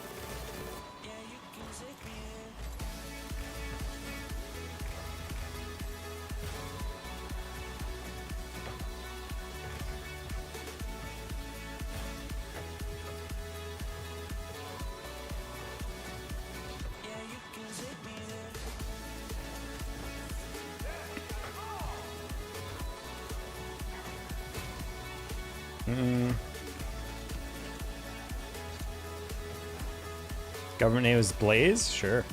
Government name is Blaze? Sure.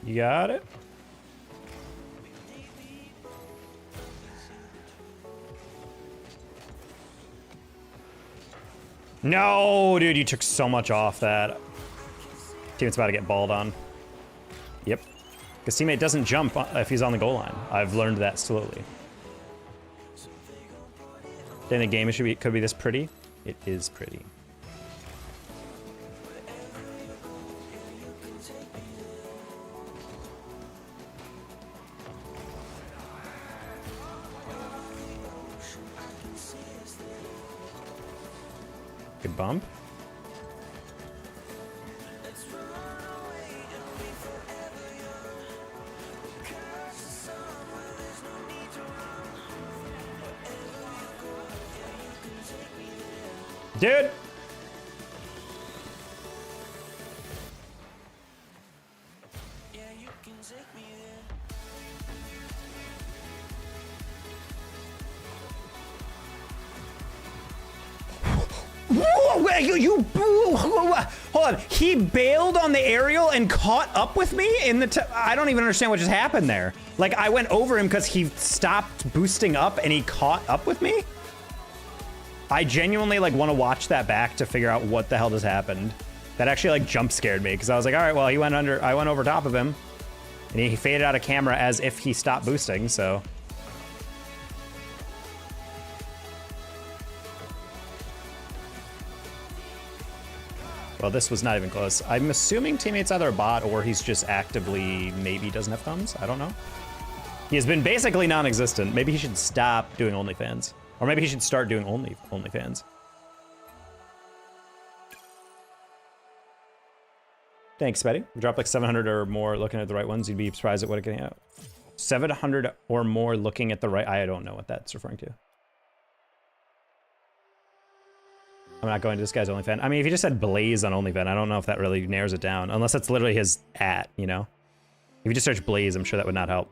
You got it? No, dude, you took so much off that. Teammate's about to get balled on. Yep. Because teammate doesn't jump if he's on the goal line. I've learned that slowly. Then the game could be this pretty. It is pretty. Good bump. Dude! Hold on. He bailed on the aerial and caught up with me in the I don't even understand what just happened there. Like, I went over him because he stopped boosting up and he caught up with me? I genuinely, like, want to watch that back to figure out what the hell just happened. That actually, like, jump scared me because I was like, all right, well, I went over top of him and he faded out of camera as if he stopped boosting, so. Well, this was not even close. I'm assuming teammate's either a bot or he's just actively maybe doesn't have thumbs. I don't know. He has been basically non-existent. Maybe he should stop doing OnlyFans. Or maybe he should start doing OnlyFans. Thanks, Betty. We dropped like 700 or more looking at the right ones. You'd be surprised at what it getting out. 700 or more looking at the right. I don't know what that's referring to. I'm not going to this guy's OnlyFans. I mean, if he just said Blaze on OnlyFans, I don't know if that really narrows it down. Unless that's literally his @ you know? If you just search Blaze, I'm sure that would not help.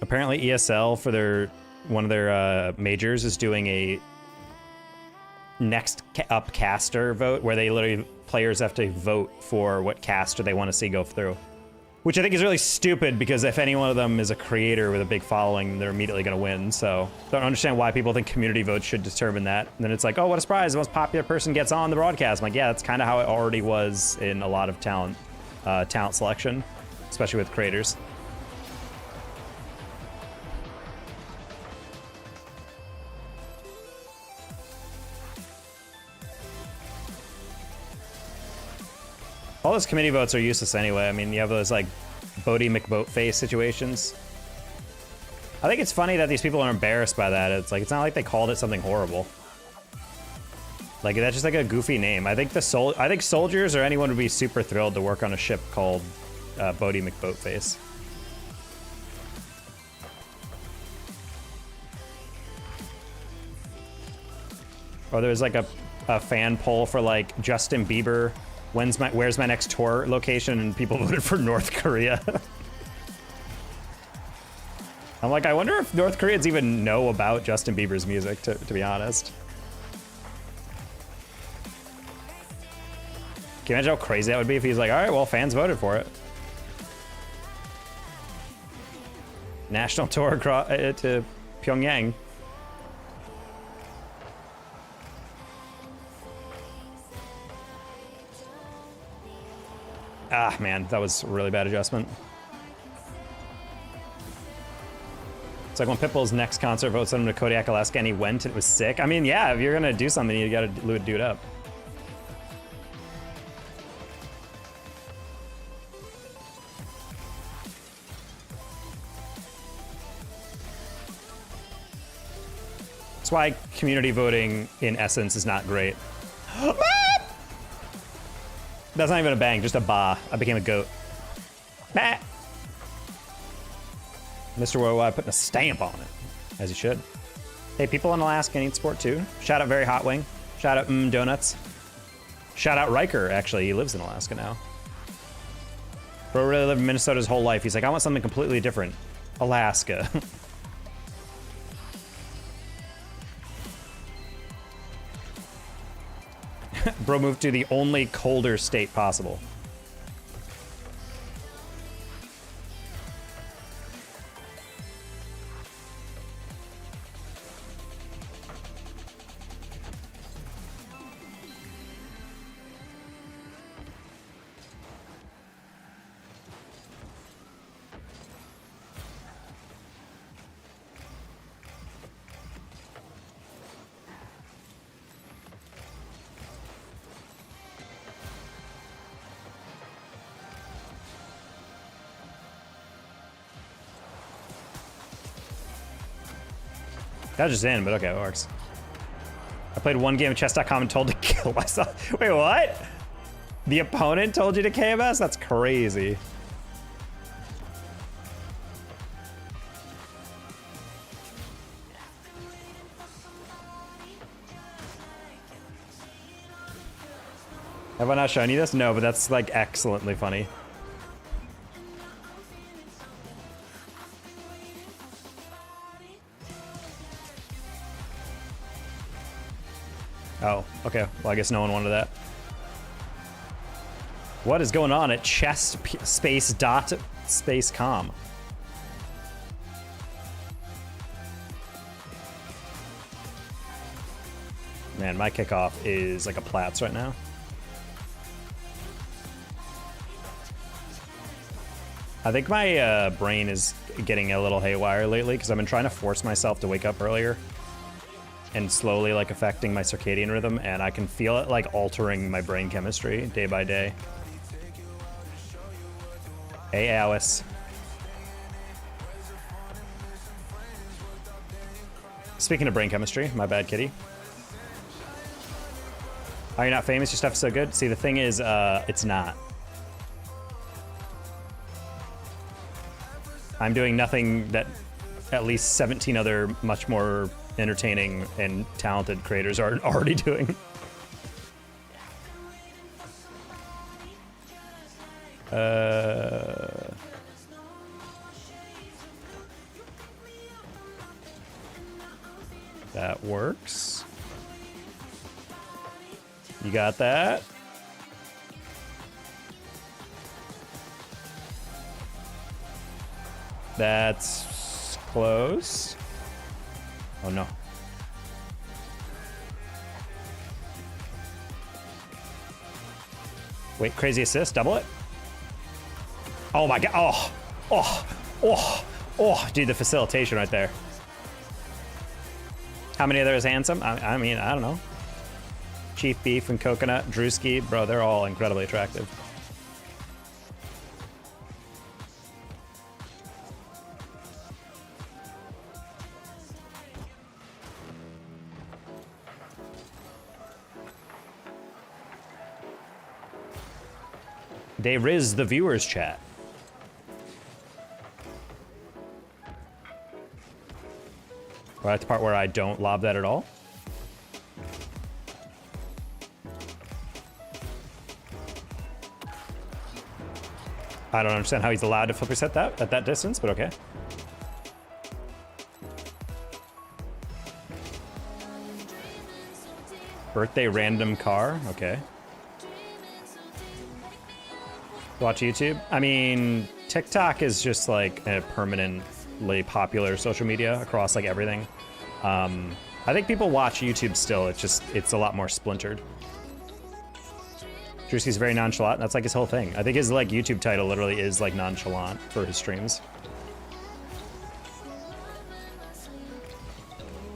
Apparently ESL for one of their majors is doing a next up caster vote where they literally players have to vote for what caster they want to see go through, which I think is really stupid because if any one of them is a creator with a big following, they're immediately going to win. So don't understand why people think community votes should determine that. And then it's like, oh, what a surprise, the most popular person gets on the broadcast. I'm like, yeah, that's kind of how it already was in a lot of talent selection, especially with creators. All those committee votes are useless anyway. I mean, you have those like Bodie McBoatface situations. I think it's funny that these people are embarrassed by that. It's like, it's not like they called it something horrible. Like, that's just like a goofy name. I think soldiers or anyone would be super thrilled to work on a ship called Bodie McBoatface. Or there's like a fan poll for like Justin Bieber. Where's my next tour location? And people voted for North Korea. I'm like, I wonder if North Koreans even know about Justin Bieber's music, to be honest. Can you imagine how crazy that would be if he's like, all right, well, fans voted for it. National tour to Pyongyang. Ah, man, that was a really bad adjustment. It's like when Pitbull's next concert votes him to Kodiak, Alaska, and he went and it was sick. I mean, yeah, if you're gonna do something, you gotta do it up. That's why community voting, in essence, is not great. That's not even a bang, just a ba. I became a goat. Bah. Mr. Worldwide putting a stamp on it, as he should. Hey, people in Alaska need support too. Shout out Very Hot Wing. Shout out Donuts. Shout out Riker, actually, he lives in Alaska now. Bro really lived in Minnesota his whole life. He's like, I want something completely different. Alaska. Bro moved to the only colder state possible. That's just in, but okay, it works. I played one game of chess.com and told to kill myself. Wait, what? The opponent told you to KMS? That's crazy. Have I not shown you this? No, but that's like excellently funny. Oh, okay. Well, I guess no one wanted that. What is going on at chess space dot space com? Man, my kickoff is like a Platz right now. I think my brain is getting a little haywire lately because I've been trying to force myself to wake up earlier and slowly like affecting my circadian rhythm, and I can feel it like altering my brain chemistry day by day. Hey, Alice. Speaking of brain chemistry, my bad, kitty. Are you not famous? Your stuff is so good. See, the thing is, it's not. I'm doing nothing that at least 17 other much more entertaining and talented creators are already doing. That works. You got that? That's close. Oh no. Wait, crazy assist, double it. Oh my god, oh, dude, the facilitation right there. How many of those handsome? I mean, I don't know. Chief Beef and Coconut, Drewski, bro, they're all incredibly attractive. They riz the viewers chat. Well, that's the part where I don't lob that at all. I don't understand how he's allowed to flip reset that at that distance, but okay. Birthday random car, okay. Watch YouTube? I mean, TikTok is just like a permanently popular social media across like everything. I think people watch YouTube still, it's a lot more splintered. Drewski's very nonchalant, that's like his whole thing. I think his like YouTube title literally is like nonchalant for his streams.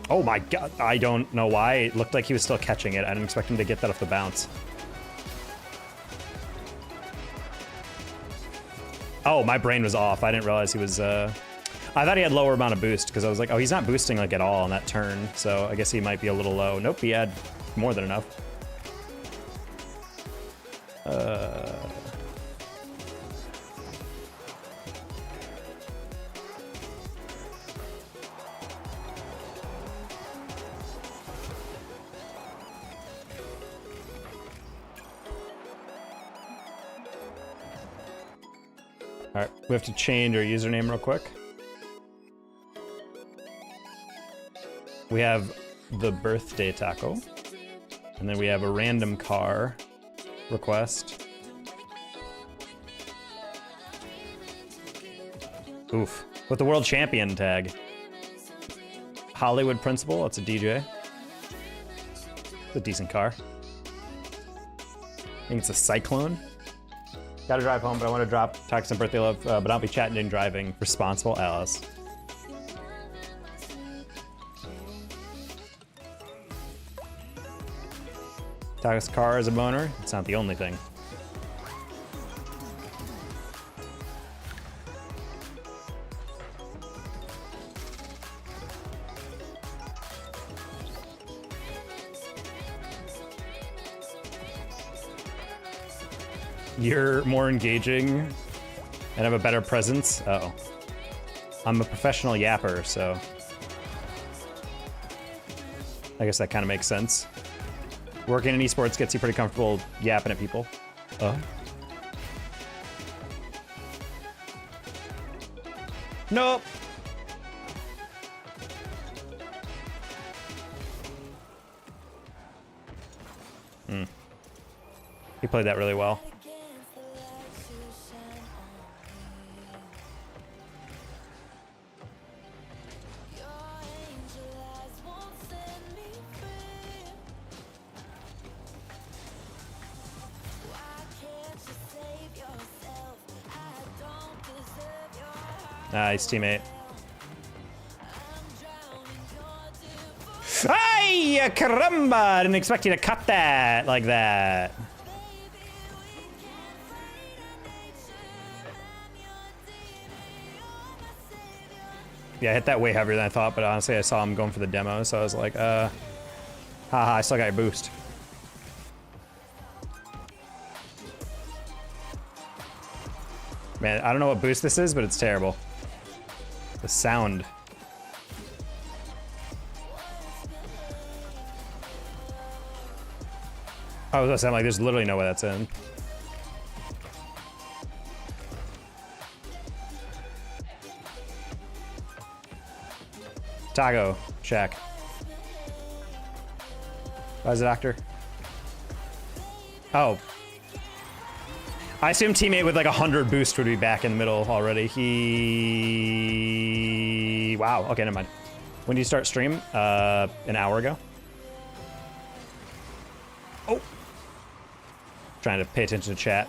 Oh my god, I don't know why. It looked like he was still catching it. I didn't expect him to get that off the bounce. Oh, my brain was off. I didn't realize he was, I thought he had lower amount of boost because I was like, oh, he's not boosting like at all on that turn. So I guess he might be a little low. Nope, he had more than enough. All right, we have to change our username real quick. We have the birthday taco, and then we have a random car request. Oof, with the world champion tag. Hollywood Principal, that's a DJ. It's a decent car. I think it's a Cyclone. Gotta drive home, but I want to talk some birthday love, but I'll be chatting and driving. Responsible Alice. Taco's car is a boner. It's not the only thing. You're more engaging and have a better presence. Uh-oh. I'm a professional yapper, so I guess that kind of makes sense. Working in esports gets you pretty comfortable yapping at people. Nope. He played that really well. Nice, teammate. Ay, caramba! Didn't expect you to cut that like that. Yeah, I hit that way heavier than I thought, but honestly, I saw him going for the demo, so I was like, haha, I still got your boost. Man, I don't know what boost this is, but it's terrible. The sound. I was gonna say, I'm like, there's literally no way that's in. Tago, Shaq. Why is it actor? Oh. I assume teammate with like 100 boost would be back in the middle already. Wow, okay, never mind. When do you start stream? An hour ago. Oh. Trying to pay attention to chat.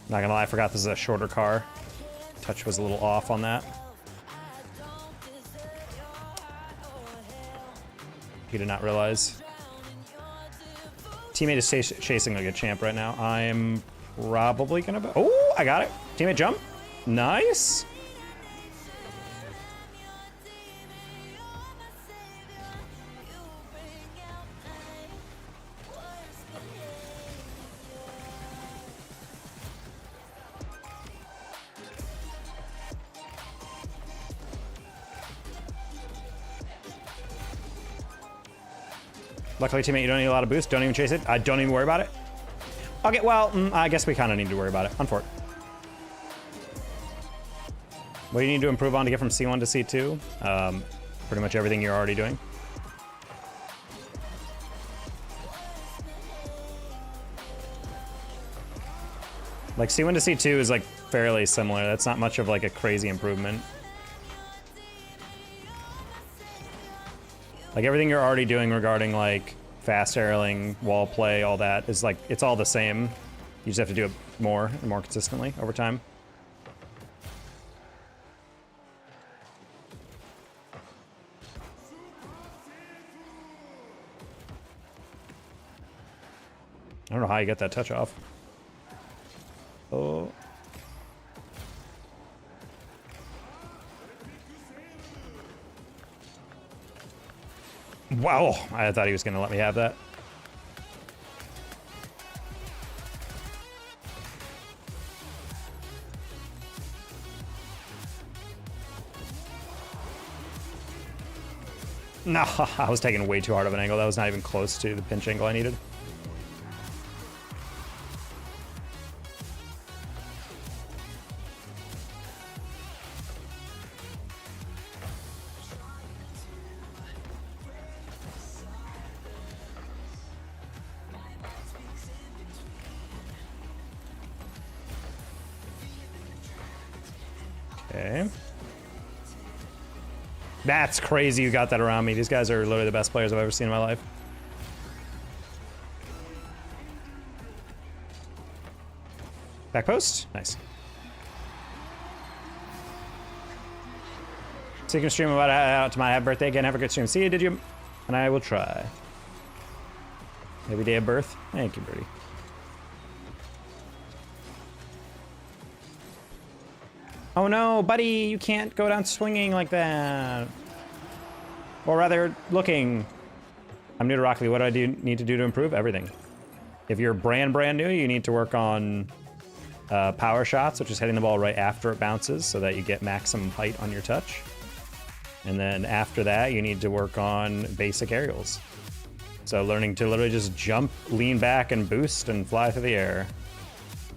Not gonna lie, I forgot this is a shorter car. Touch was a little off on that. He did not realize. Teammate is chasing like a champ right now. I'm probably gonna... Oh, I got it. Teammate jump. Nice. Luckily, teammate, you don't need a lot of boost. Don't even chase it. Don't even worry about it. Okay, well, I guess we kind of need to worry about it. Unfort. What do you need to improve on to get from C1 to C2? Pretty much everything you're already doing. Like, C1 to C2 is, like, fairly similar. That's not much of, like, a crazy improvement. Like, everything you're already doing regarding, like, fast arrowing, wall play, all that is, like, it's all the same. You just have to do it more and more consistently over time. I don't know how you get that touch off. Oh. Wow, I thought he was gonna let me have that. No, I was taking way too hard of an angle. That was not even close to the pinch angle I needed. Okay. That's crazy you got that around me. These guys are literally the best players I've ever seen in my life. Back post? Nice. So you can stream about out to my birthday again. Have a good stream. See you, did you? And I will try. Every day of birth. Thank you, Birdie. Oh no, buddy, you can't go down swinging like that. Or rather, looking. I'm new to Rocket League. What do I need to do to improve? Everything. If you're brand new, you need to work on power shots, which is hitting the ball right after it bounces so that you get maximum height on your touch. And then after that, you need to work on basic aerials. So learning to literally just jump, lean back, and boost and fly through the air.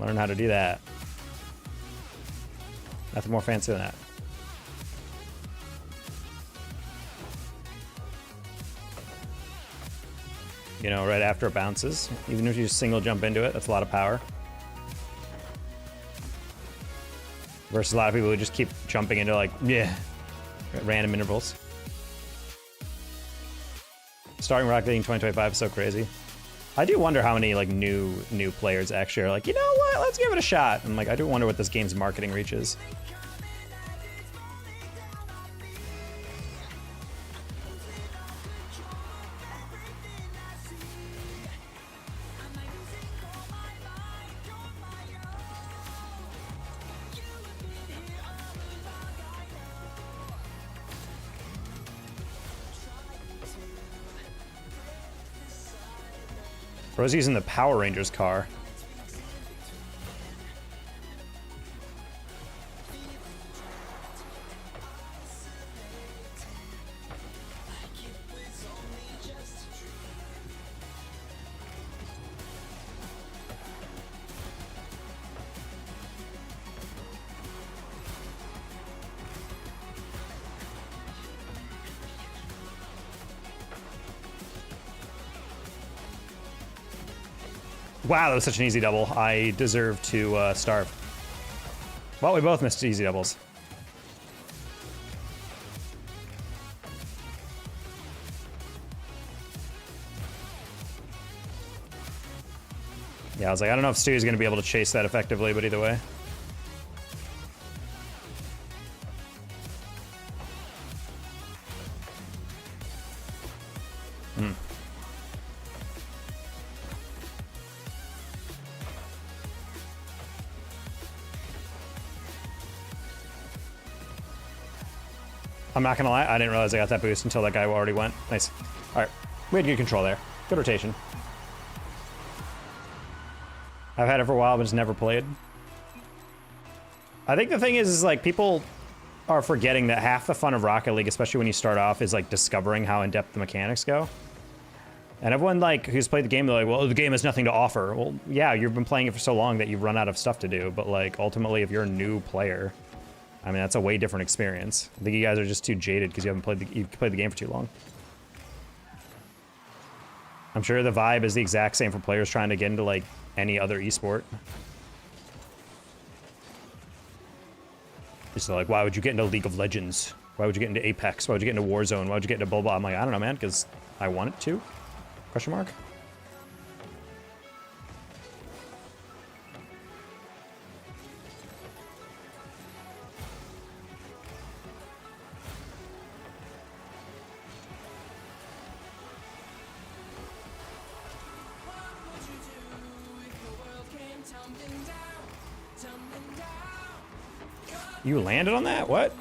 Learn how to do that. Nothing more fancy than that. You know, right after it bounces. Even if you just single jump into it, that's a lot of power. Versus a lot of people who just keep jumping into like, yeah, at random intervals. Starting Rocket League in 2025 is so crazy. I do wonder how many like new players actually are like, you know what, let's give it a shot. And like, I do wonder what this game's marketing reach is. Bro's using the Power Rangers car. Wow, that was such an easy double. I deserve to starve. Well, we both missed easy doubles. Yeah, I was like, I don't know if Stu's gonna be able to chase that effectively, but either way. I'm not gonna lie, I didn't realize I got that boost until that guy already went. Nice. All right, we had good control there. Good rotation. I've had it for a while, but just never played. I think the thing is like people are forgetting that half the fun of Rocket League, especially when you start off, is like discovering how in-depth the mechanics go. And everyone like who's played the game, they're like, well, the game has nothing to offer. Well, yeah, you've been playing it for so long that you've run out of stuff to do. But like ultimately, if you're a new player, I mean, that's a way different experience. I think you guys are just too jaded because you've played the game for too long. I'm sure the vibe is the exact same for players trying to get into like any other esport. Just like, why would you get into League of Legends? Why would you get into Apex? Why would you get into Warzone? Why would you get into blah blah? I'm like, I don't know, man, because I want it to. Question mark. You landed on that? What?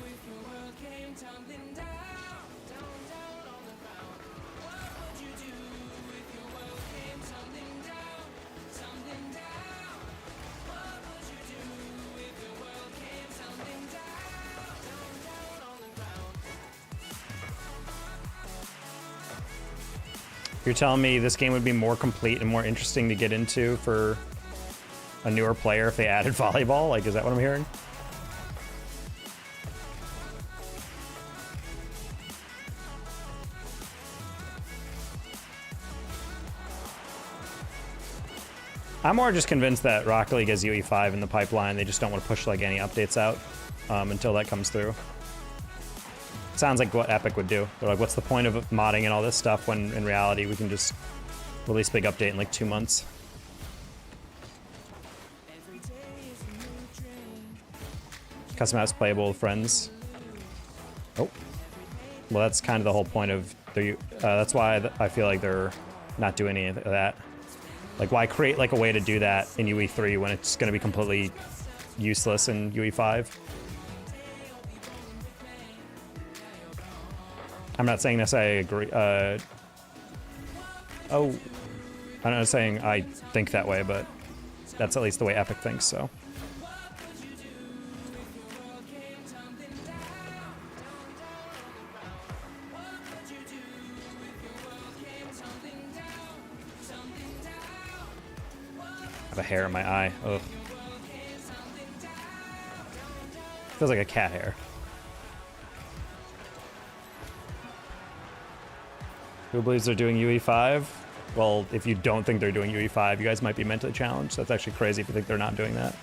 You're telling me this game would be more complete and more interesting to get into for a newer player if they added volleyball? Like, is that what I'm hearing? I'm more just convinced that Rocket League has UE5 in the pipeline. They just don't want to push like any updates out until that comes through. Sounds like what Epic would do. They're like, what's the point of modding and all this stuff when in reality we can just release a big update in like 2 months. Custom apps playable with friends. Oh. Well, that's kind of the whole point of the, that's why I feel like they're not doing any of that. Like, why create like a way to do that in UE3 when it's going to be completely useless in UE5? I'm not saying this, I agree. Oh, I'm not saying I think that way, but that's at least the way Epic thinks, so. I have a hair in my eye. Ugh. Feels like a cat hair. Who believes they're doing UE5? Well, if you don't think they're doing UE5, you guys might be mentally challenged. That's actually crazy if you think they're not doing that.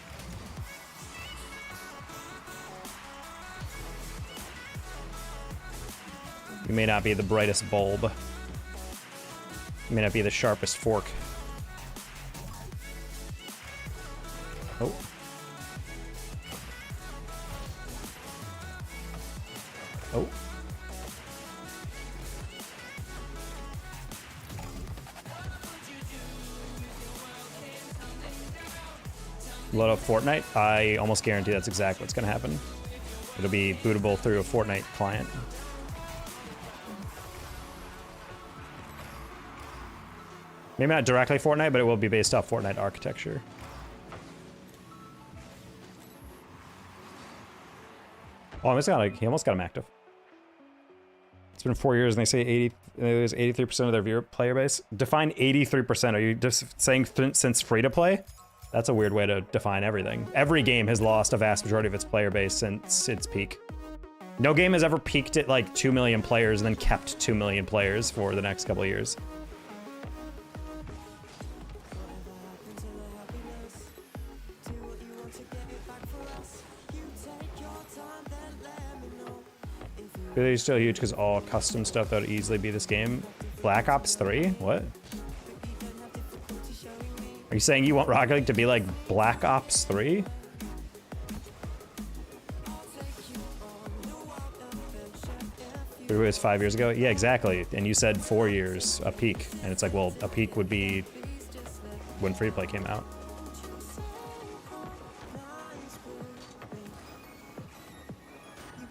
You may not be the brightest bulb. You may not be the sharpest fork. Oh. Oh. Load up Fortnite? I almost guarantee that's exactly what's going to happen. It'll be bootable through a Fortnite client. Maybe not directly Fortnite, but it will be based off Fortnite architecture. Oh, he almost got him active. It's been 4 years and they say 83% of their player base. Define 83%. Are you just saying since free to play? That's a weird way to define everything. Every game has lost a vast majority of its player base since its peak. No game has ever peaked at like 2 million players and then kept 2 million players for the next couple of years. They're still huge because all custom stuff that would easily be this game. Black Ops 3? What? Are you saying you want Rocket League to be like Black Ops 3? It was 5 years ago? Yeah, exactly. And you said 4 years, a peak. And it's like, well, a peak would be when free play came out.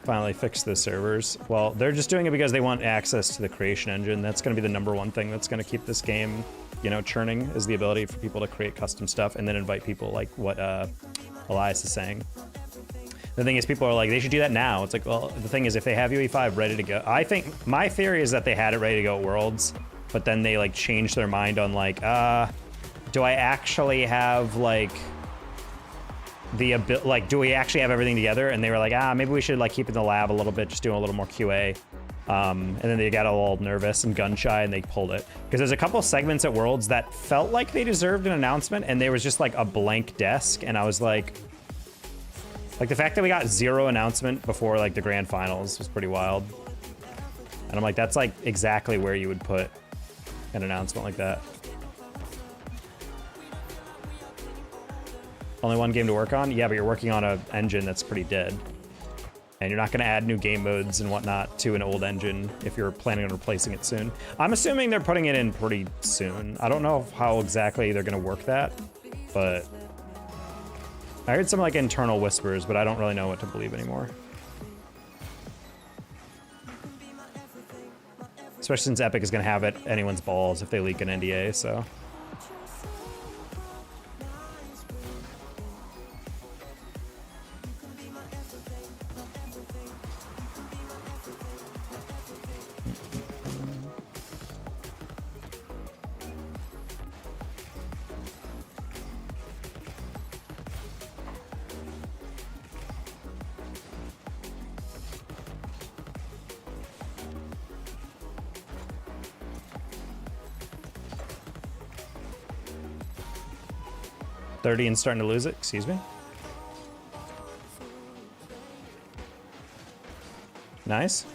Finally fix the servers. Well, they're just doing it because they want access to the creation engine. That's going to be the #1 thing that's going to keep this game, you know, churning, is the ability for people to create custom stuff and then invite people, like what Elias is saying. The thing is, people are like, they should do that now. It's like, well, the thing is, if they have UE5 ready to go, I think my theory is that they had it ready to go at Worlds, but then they like changed their mind on like, do I actually have like do we actually have everything together? And they were like, maybe we should like keep it in the lab a little bit, just doing a little more QA. And then they got all nervous and gun shy and they pulled it. Because there's a couple segments at Worlds that felt like they deserved an announcement and there was just like a blank desk. And I was like the fact that we got 0 announcement before like the grand finals was pretty wild. And I'm like, that's like exactly where you would put an announcement like that. Only one game to work on? Yeah, but you're working on an engine that's pretty dead. And you're not going to add new game modes and whatnot to an old engine if you're planning on replacing it soon. I'm assuming they're putting it in pretty soon. I don't know how exactly they're going to work that, but I heard some like internal whispers, but I don't really know what to believe anymore. Especially since Epic is going to have it anyone's balls if they leak an NDA, so. $30 and starting to lose it, excuse me. Nice.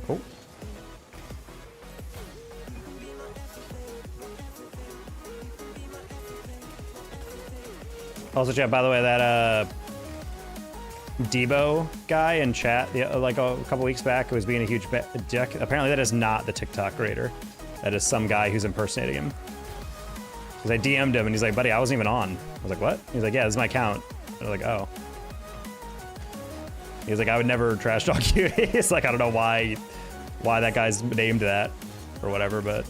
Oh. Also, chat, by the way, that Debo guy in chat like a couple weeks back who was being a huge dick. Apparently that is not the TikTok creator. That is some guy who's impersonating him. Because I DM'd him and he's like, buddy, I wasn't even on. I was like, what? He's like, yeah, this is my account. And I was like, oh. He's like, I would never trash talk you. He's like, I don't know why that guy's named that or whatever, but.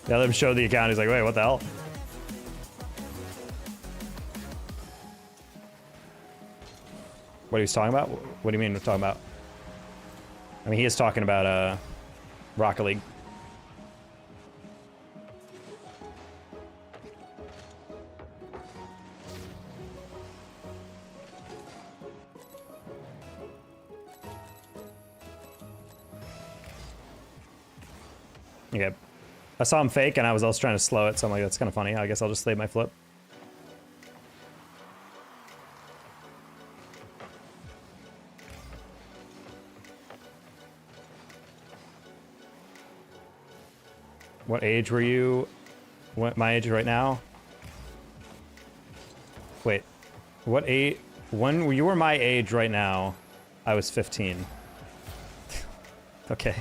Yeah, let him show the account. He's like, wait, what the hell? What he was talking about? What do you mean we're talking about? I mean, he is talking about Rocket League. Okay. I saw him fake and I was also trying to slow it, so I'm like, that's kind of funny. I guess I'll just save my flip. What age were you? What my age right now? Wait, what age? When you were my age right now, I was 15. Okay.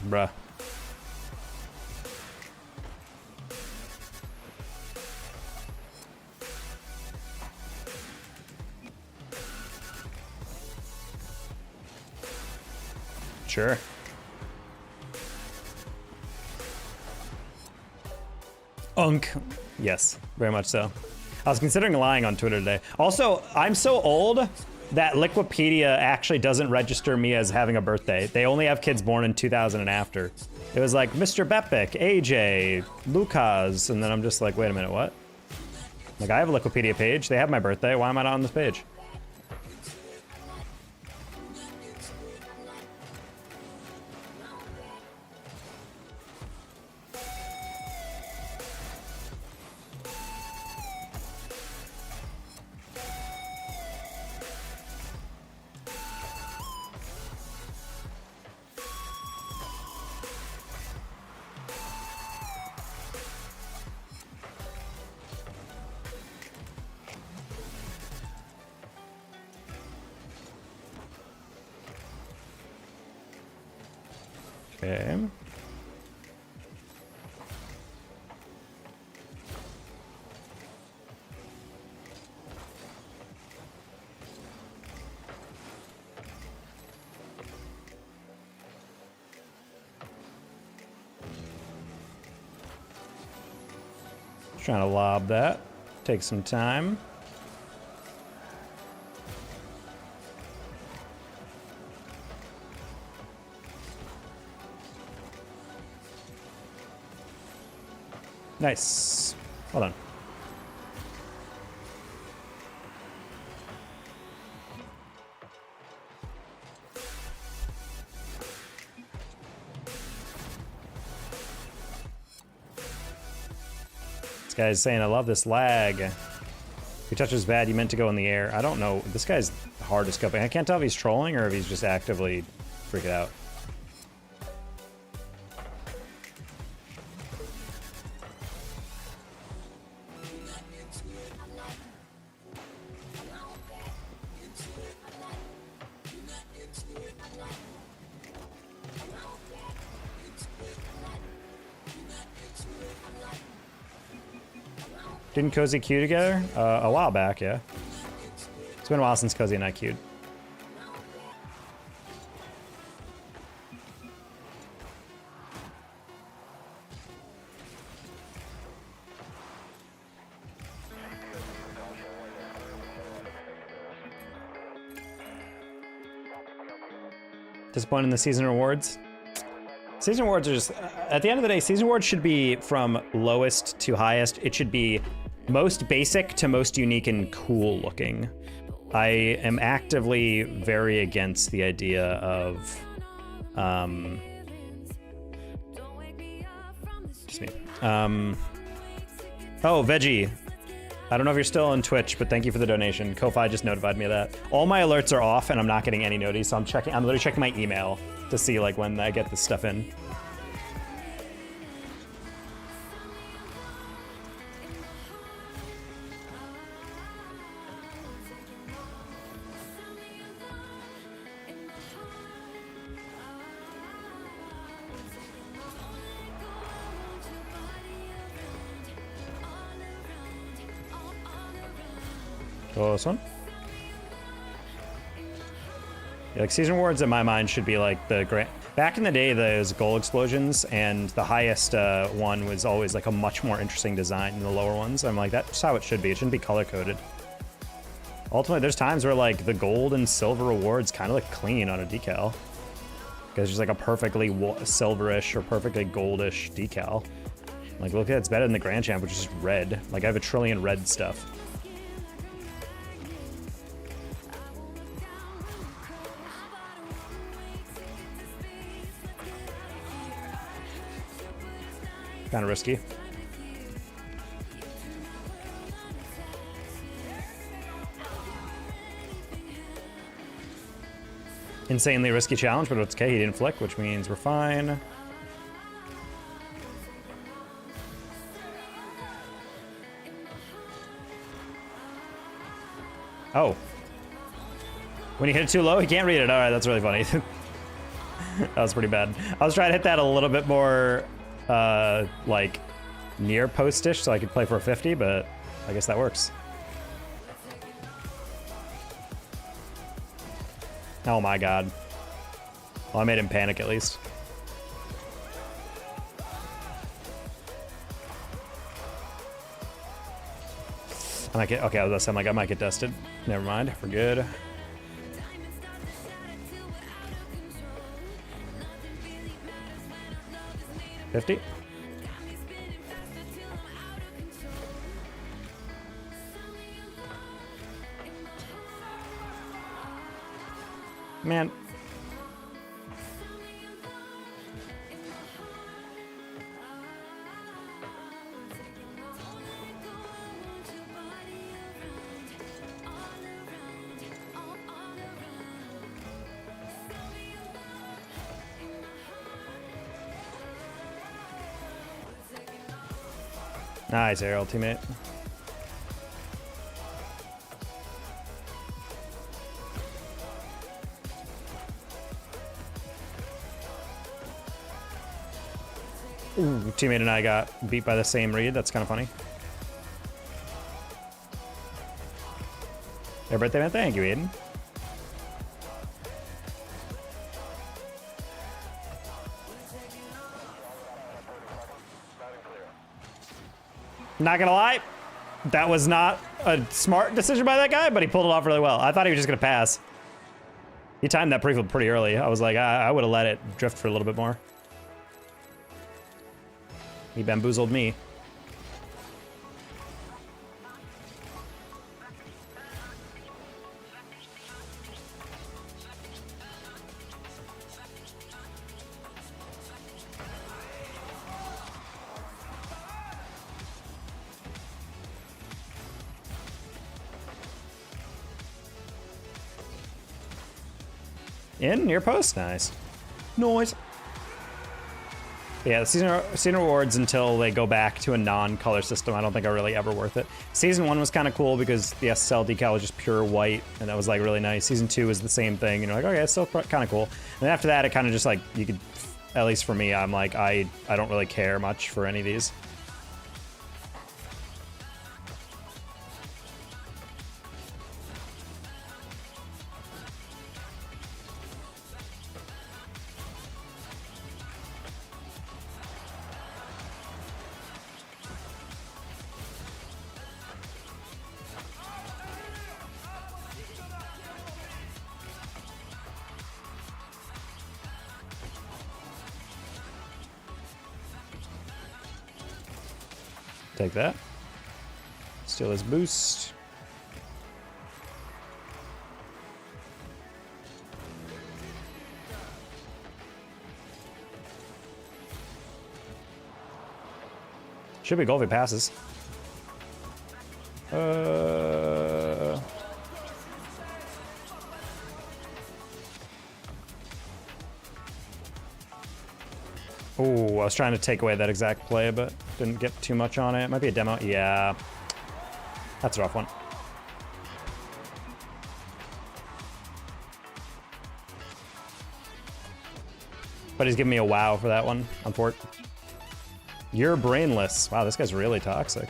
Bruh. Sure. Unk. Yes, very much so. I was considering lying on Twitter today. Also, I'm so old that Liquipedia actually doesn't register me as having a birthday. They only have kids born in 2000 and after. It was like Mr. Bepic, AJ, Lucas, and then I'm just like, wait a minute, what? Like, I have a Liquipedia page. They have my birthday. Why am I not on this page? Okay. Trying to lob that. Take some time. Nice. Well done. This guy's saying, I love this lag. If he touches bad, you meant to go in the air. I don't know. This guy's hard to scoping. I can't tell if he's trolling or if he's just actively freaking out. Didn't Cozy queue together? A while back, yeah. It's been a while since Cozy and I queued. Disappointed in the season rewards? Season rewards are just, at the end of the day, season rewards should be from lowest to highest. It should be most basic to most unique and cool looking. I am actively very against the idea of Just me. Oh, Veggie. I don't know if you're still on Twitch, but thank you for the donation. Ko-Fi just notified me of that. All my alerts are off and I'm not getting any notice, so I'm literally checking my email to see like when I get this stuff in. Oh, this one? Yeah, like season rewards in my mind should be like the grand. Back in the day, those goal explosions, and the highest one was always like a much more interesting design than the lower ones. I'm like, that's how it should be. It shouldn't be color coded. Ultimately, there's times where like the gold and silver rewards kind of look clean on a decal, because it's just like a perfectly silverish or perfectly goldish decal. Like, look, it's better than the Grand Champ, which is just red. Like, I have a trillion red stuff. Kind of risky. Insanely risky challenge, but it's okay. He didn't flick, which means we're fine. Oh. When you hit it too low, he can't read it. All right, that's really funny. That was pretty bad. I was trying to hit that a little bit more like near postish so I could play for a 50, but I guess that works. Oh my god. Well, I made him panic at least. I might get, okay, I was gonna say, I'm like, I might get dusted. Never mind, we're good. $50. Man. Nice aerial, teammate. Ooh, teammate and I got beat by the same read. That's kind of funny. Happy birthday, man. Thank you, Aiden. Not gonna lie, that was not a smart decision by that guy, but he pulled it off really well. I thought he was just gonna pass. He timed that pretty early. I was like, I would have let it drift for a little bit more. He bamboozled me. In near post, nice. Noise. Yeah, the season rewards until they go back to a non-color system, I don't think are really ever worth it. Season 1 was kind of cool because the SSL decal was just pure white, and that was like really nice. Season 2 was the same thing, and you're like, okay, it's still kind of cool. And after that, it kind of just like, you could, at least for me, I'm like, I don't really care much for any of these. Take that. Steal his boost. Should be goal if he passes. Oh, I was trying to take away that exact play, but didn't get too much on it. It might be a demo. Yeah. That's a rough one. But he's giving me a wow for that one. Unfortunately. You're brainless. Wow, this guy's really toxic.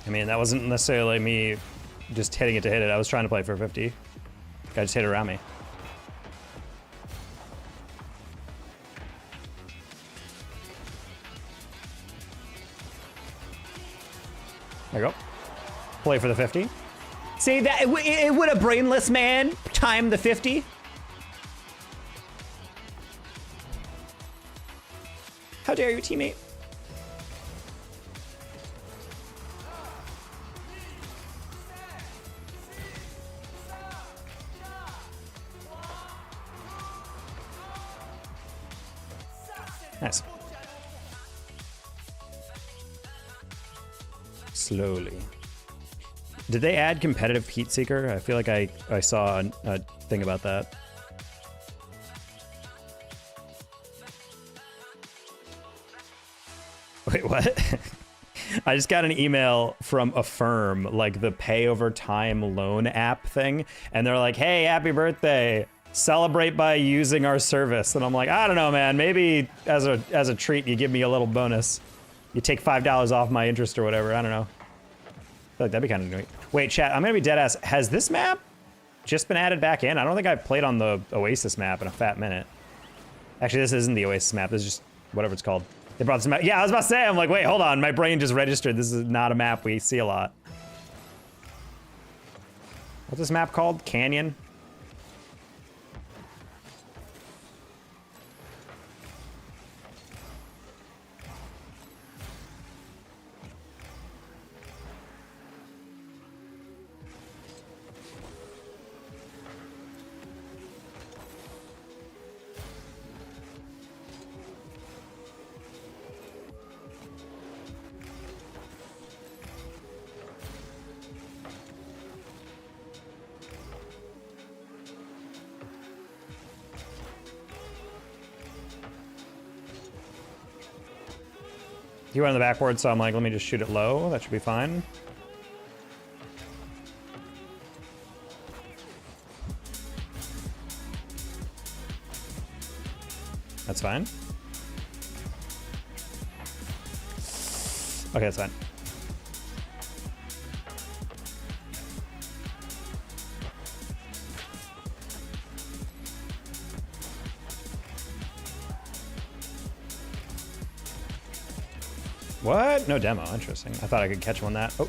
I mean, that wasn't necessarily me just hitting it to hit it. I was trying to play for 50. Guy just hit it around me. There you go. Play for the 50. See that? It would a brainless man time the 50? How dare you, teammate? Nice. Slowly. Did they add competitive heat seeker? I feel like I saw a thing about that. Wait, what? I just got an email from Affirm, like the pay over time loan app thing, and they're like, "Hey, happy birthday. Celebrate by using our service." And I'm like, I don't know, man. Maybe as a treat, you give me a little bonus. You take $5 off my interest or whatever. I don't know. I feel like that'd be kind of neat. Wait, chat, I'm gonna be dead ass. Has this map just been added back in? I don't think I've played on the Oasis map in a fat minute. Actually, this isn't the Oasis map. This is just whatever it's called. They brought this map. Yeah, I was about to say, I'm like, wait, hold on. My brain just registered. This is not a map we see a lot. What's this map called? Canyon? You went on the backboard, so I'm like, let me just shoot it low. That should be fine. That's fine. Okay, that's fine. What? No demo. Interesting. I thought I could catch one that. Oh.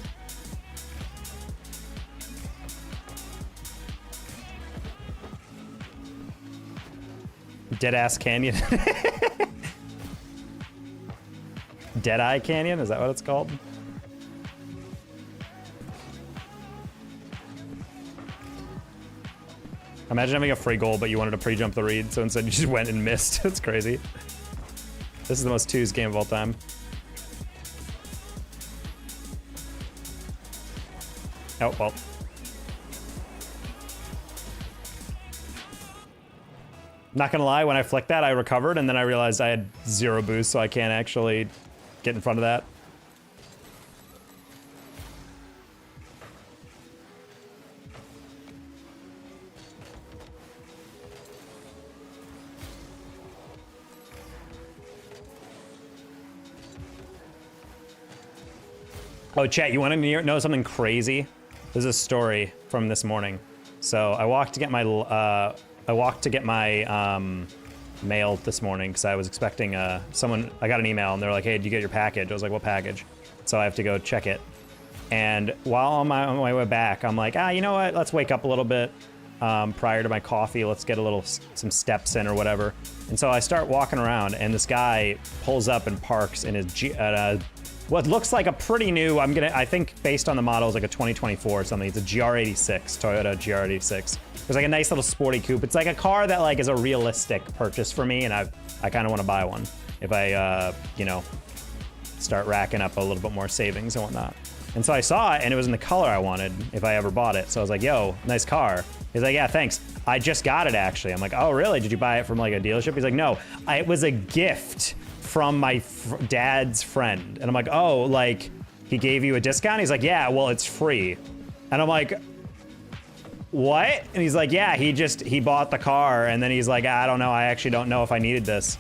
Deadass Canyon. Deadeye Canyon? Is that what it's called? Imagine having a free goal, but you wanted to pre-jump the read, so instead you just went and missed. That's crazy. This is the most twos game of all time. Oh, well. Not gonna lie, when I flicked that, I recovered, and then I realized I had 0 boost, so I can't actually get in front of that. Oh, chat, you want to know something crazy? There's a story from this morning. So I walked to get my mail this morning because I was expecting someone. I got an email and they're like, "Hey, did you get your package?" I was like, "What package?" So I have to go check it. And while on my way back, I'm like, you know what? Let's wake up a little bit prior to my coffee. Let's get some steps in or whatever. And so I start walking around, and this guy pulls up and parks in his what looks like a pretty new, I think based on the model, is like a 2024 or something. It's a GR86, Toyota GR86. It's like a nice little sporty coupe. It's like a car that like is a realistic purchase for me, and I kind of want to buy one if I, you know, start racking up a little bit more savings and whatnot. And so I saw it, and it was in the color I wanted if I ever bought it. So I was like, yo, nice car. He's like, yeah, thanks. I just got it, actually. I'm like, oh, really? Did you buy it from like a dealership? He's like, no, it was a gift from my dad's friend. And I'm like, oh, like he gave you a discount? He's like, yeah, well, it's free. And I'm like, what? And he's like, yeah, he bought the car, and then he's like, I don't know, I actually don't know if I needed this.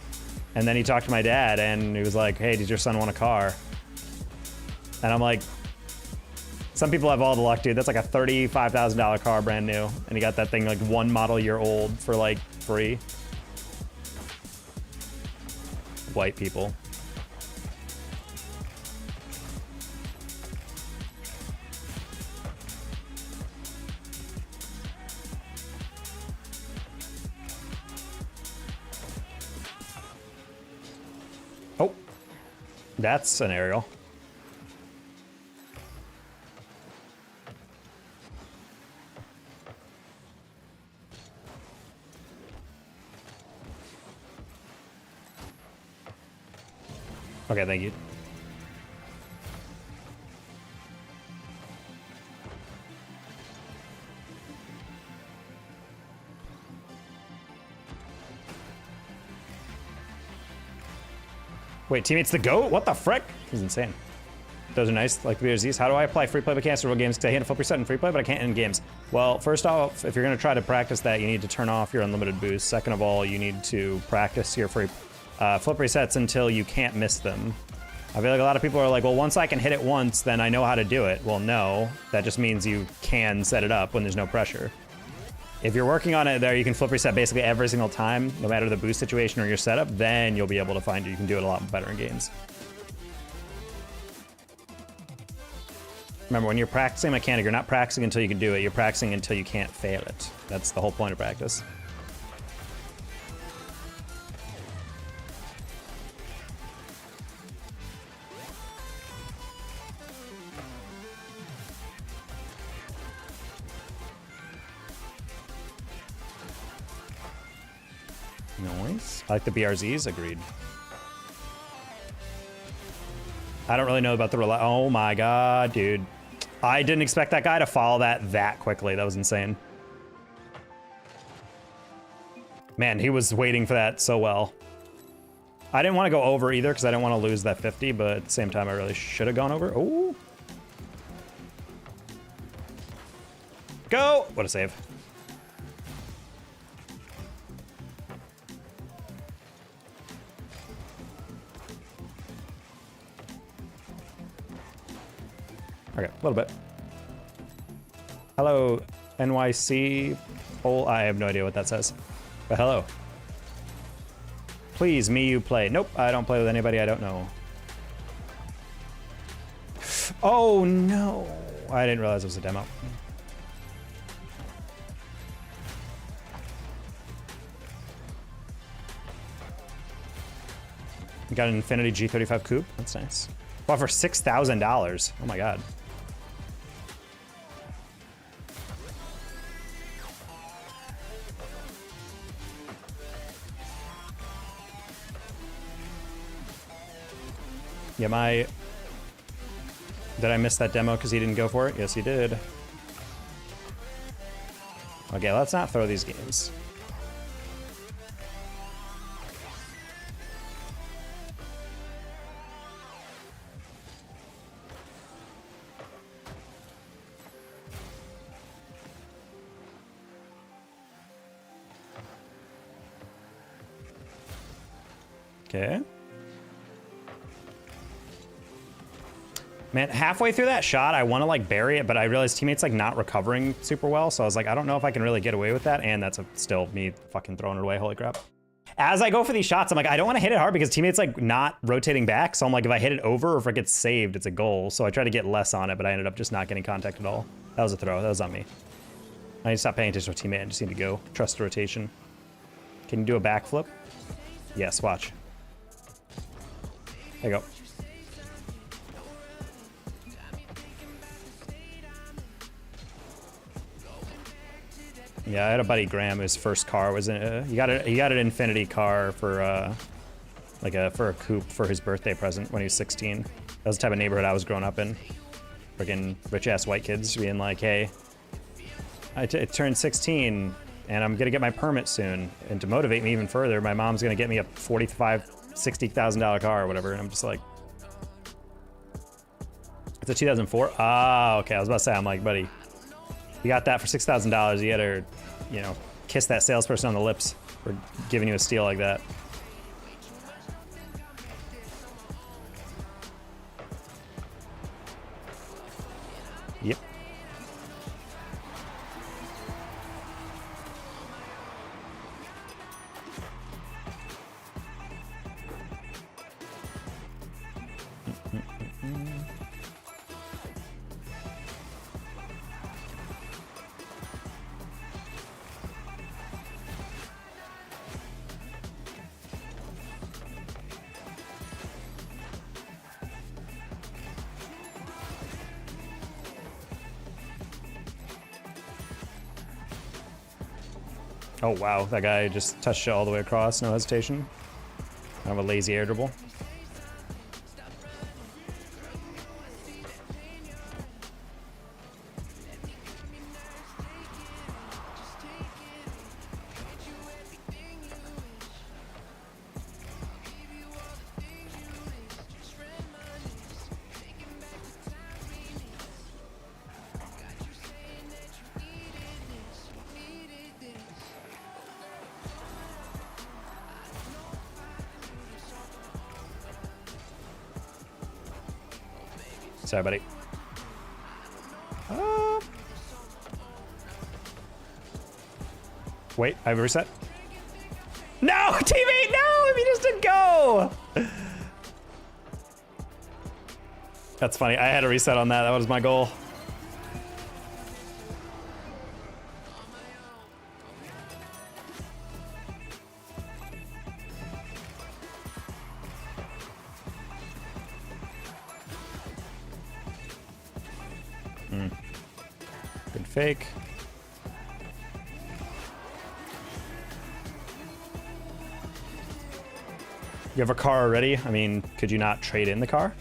And then he talked to my dad, and he was like, hey, did your son want a car? And I'm like, some people have all the luck, dude. That's like a $35,000 car, brand new. And he got that thing like 1 model year old for like free. White people. Oh, that's an aerial. Okay, thank you. Wait, teammates the GOAT? What the frick? This is insane. Those are nice, like the BRZs. How do I apply free play mechanics to real games? Because I hit a full preset in free play, but I can't in games. Well, first off, if you're gonna try to practice that, you need to turn off your unlimited boost. Second of all, you need to practice your free flip resets until you can't miss them. I feel like a lot of people are like, well, once I can hit it once, then I know how to do it. Well, no, that just means you can set it up when there's no pressure. If you're working on it there, you can flip reset basically every single time, no matter the boost situation or your setup, then you'll be able to find it. You can do it a lot better in games. Remember, when you're practicing a mechanic, you're not practicing until you can do it. You're practicing until you can't fail it. That's the whole point of practice. Nice. I like the BRZs, agreed. I don't really know about the oh my god, dude. I didn't expect that guy to follow that quickly. That was insane. Man, he was waiting for that so well. I didn't want to go over either because I didn't want to lose that 50, but at the same time, I really should have gone over. Oh. Go! What a save. Okay, a little bit. Hello, NYC. Oh, I have no idea what that says. But hello. Please, me, you play. Nope, I don't play with anybody I don't know. Oh, no. I didn't realize it was a demo. Got an Infinity G35 coupe. That's nice. Wow, for $6,000. Oh my god. Yeah, did I miss that demo because he didn't go for it? Yes, he did. Okay, let's not throw these games. Okay. Man, halfway through that shot, I want to like bury it, but I realized teammates like not recovering super well. So I was like, I don't know if I can really get away with that. And that's still me fucking throwing it away. Holy crap. As I go for these shots, I'm like, I don't want to hit it hard because teammates like not rotating back. So I'm like, if I hit it over or if it gets saved, it's a goal. So I try to get less on it, but I ended up just not getting contact at all. That was a throw. That was on me. I need to stop paying attention to a teammate. I just need to go. Trust the rotation. Can you do a backflip? Yes, watch. There you go. Yeah, I had a buddy Graham. His first car was he got an Infinity car for for a coupe for his birthday present when he was 16. That was the type of neighborhood I was growing up in. Freaking rich ass white kids being like, "Hey, I turned 16 and I'm gonna get my permit soon." And to motivate me even further, my mom's gonna get me a $60,000 car or whatever. And I'm just like, it's a 2004. Ah, okay. I was about to say, I'm like, buddy, you got that for $6,000. You gotta, you know, kiss that salesperson on the lips for giving you a steal like that. Yep. Oh wow, that guy just touched it all the way across, no hesitation. Kind of a lazy air dribble. Sorry, buddy. Wait, I have a reset. No, teammate, no! If you just didn't go! That's funny. I had a reset on that. That was my goal. Good fake. You have a car already? I mean, could you not trade in the car?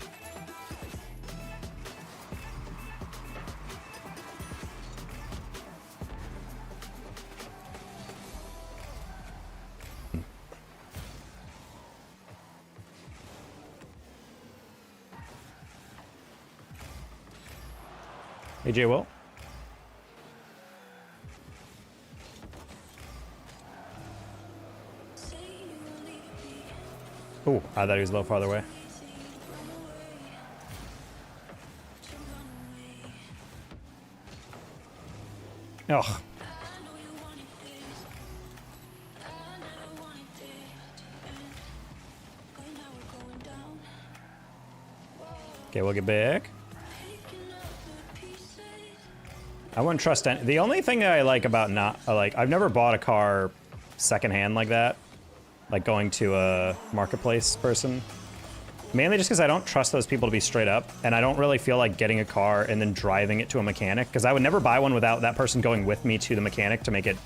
Hey, Jay Will. Oh, I thought he was a little farther away. Oh. Okay, we'll get back. I wouldn't trust any. The only thing that I like about I've never bought a car secondhand like that. Like going to a marketplace person. Mainly just because I don't trust those people to be straight up, and I don't really feel like getting a car and then driving it to a mechanic, because I would never buy one without that person going with me to the mechanic to make it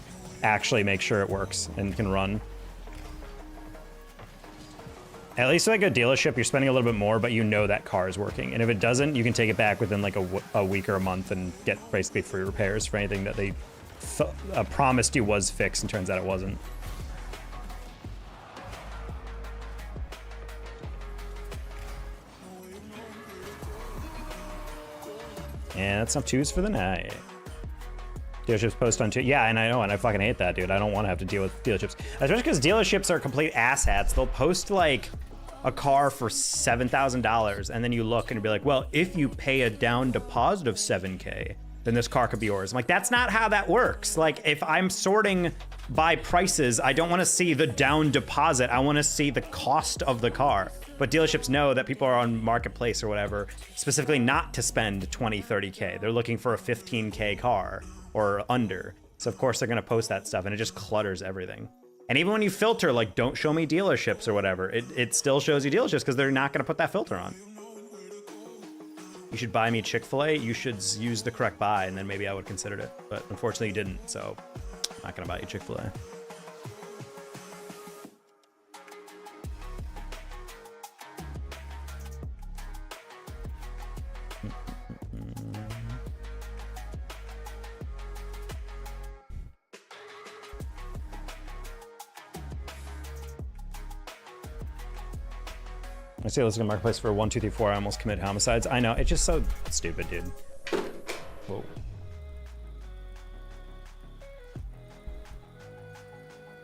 actually make sure it works and can run. At least like a dealership, you're spending a little bit more, but you know that car is working. And if it doesn't, you can take it back within like a week or a month and get basically free repairs for anything that they promised you was fixed and turns out it wasn't. And that's some twos for the night. Dealerships post on two. Yeah, and I know, and I fucking hate that, dude. I don't want to have to deal with dealerships. Especially because dealerships are complete asshats. They'll post like a car for $7,000, and then you look and you'll be like, well, if you pay a down deposit of $7K, then this car could be yours. I'm like, that's not how that works. Like, if I'm sorting by prices, I don't want to see the down deposit. I want to see the cost of the car. But dealerships know that people are on marketplace or whatever, specifically not to spend 20, 30K. They're looking for a 15K car or under. So of course they're gonna post that stuff, and it just clutters everything. And even when you filter, like, don't show me dealerships or whatever, it still shows you dealerships because they're not gonna put that filter on. You should buy me Chick-fil-A. You should use the correct buy, and then maybe I would consider it. But unfortunately you didn't, so not gonna buy you Chick-fil-A. I see listed in marketplace for 1, 2, 3, 4. I almost commit homicides. I know, it's just so stupid, dude. Whoa.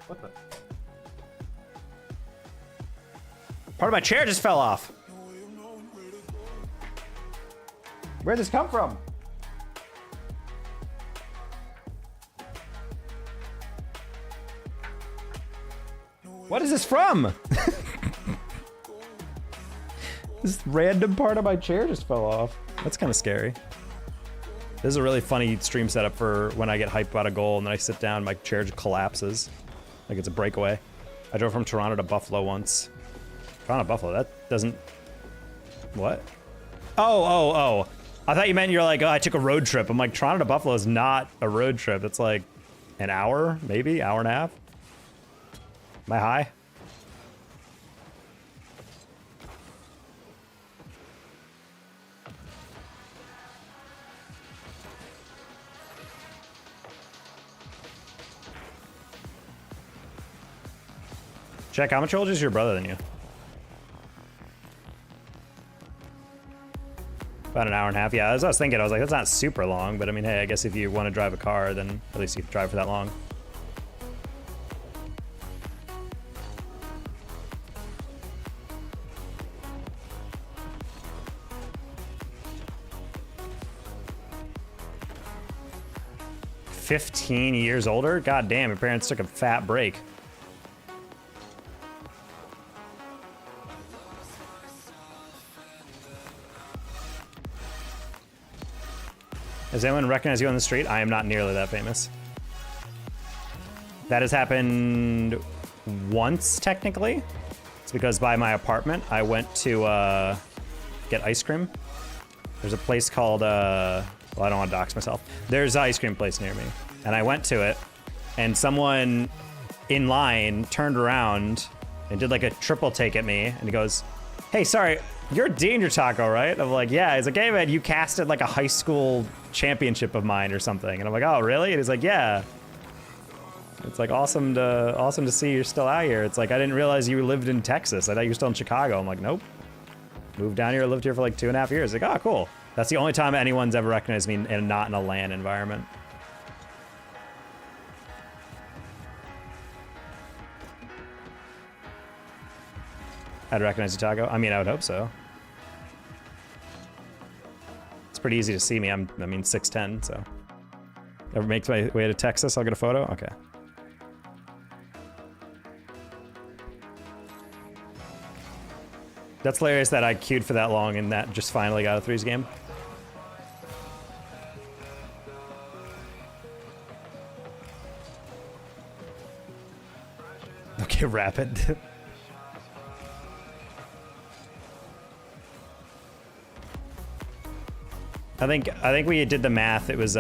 What the? Part of my chair just fell off. Where'd this come from? What is this from? This random part of my chair just fell off. That's kind of scary. This is a really funny stream setup for when I get hyped about a goal and then I sit down, my chair just collapses. Like it's a breakaway. I drove from Toronto to Buffalo once. Toronto, Buffalo, that doesn't... What? Oh. I thought you meant you're like, oh, I took a road trip. I'm like, Toronto to Buffalo is not a road trip. It's like an hour, maybe, hour and a half. Am I high? Jack, how much older is your brother than you? About an hour and a half. Yeah, as I was thinking, I was like, that's not super long, but I mean, hey, I guess if you want to drive a car, then at least you can drive for that long. $15 older? God damn, your parents took a fat break. Does anyone recognize you on the street? I am not nearly that famous. That has happened once, technically. It's because by my apartment, I went to get ice cream. There's a place called, well, I don't want to dox myself. There's an ice cream place near me. And I went to it, and someone in line turned around and did like a triple take at me, and he goes, hey, sorry, you're Danger Taco, right? I'm like, yeah. He's like, hey, man, you casted like a high school championship of mine or something. And I'm like, oh, really? And he's like, yeah. It's like awesome to see you're still out here. It's like, I didn't realize you lived in Texas. I thought you were still in Chicago. I'm like, nope. Moved down here, lived here for like 2.5 years. Like, oh, cool. That's the only time anyone's ever recognized me and not in a LAN environment. I'd recognize you, Taco. I mean, I would hope so. It's pretty easy to see me. I mean, 6'10", so. Ever makes my way to Texas, I'll get a photo? Okay. That's hilarious that I queued for that long and that just finally got a threes game. Okay, rapid. I think we did the math. It was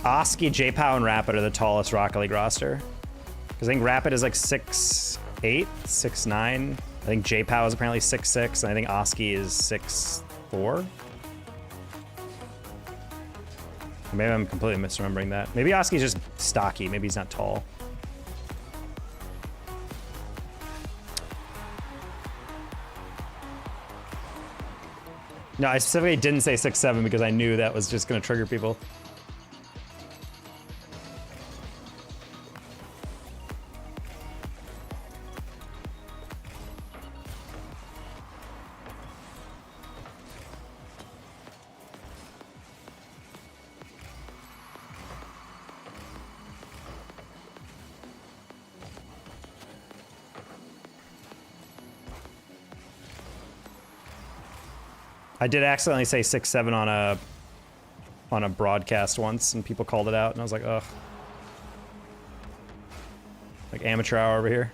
Oski, J-Pow, and Rapid are the tallest Rocket League roster. Because I think Rapid is like 6'8", 6'9". I think J-Pow is apparently 6'6", and I think Oski is 6'4". Maybe I'm completely misremembering that. Maybe Oski's just stocky. Maybe he's not tall. No, I specifically didn't say 6'7" because I knew that was just going to trigger people. I did accidentally say 6'7" on a broadcast once, and people called it out, and I was like, ugh. Like amateur hour over here.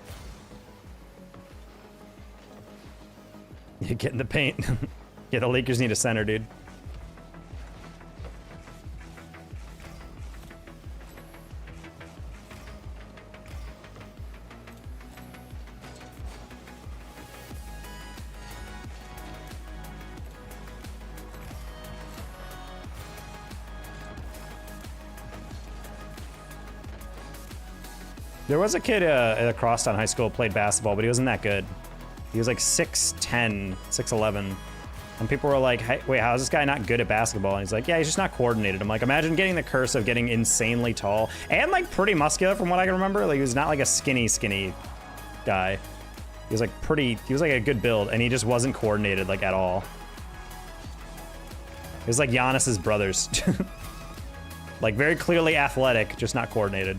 You get in the paint. Yeah, the Lakers need a center, dude. There was a kid at Crosstown High School who played basketball, but he wasn't that good. He was like 6'10", 6'11". And people were like, hey, wait, how is this guy not good at basketball? And he's like, yeah, he's just not coordinated. I'm like, imagine getting the curse of getting insanely tall and like pretty muscular from what I can remember. Like he was not like a skinny guy. He was like he was like a good build and he just wasn't coordinated like at all. He was like Giannis's brothers. Like very clearly athletic, just not coordinated.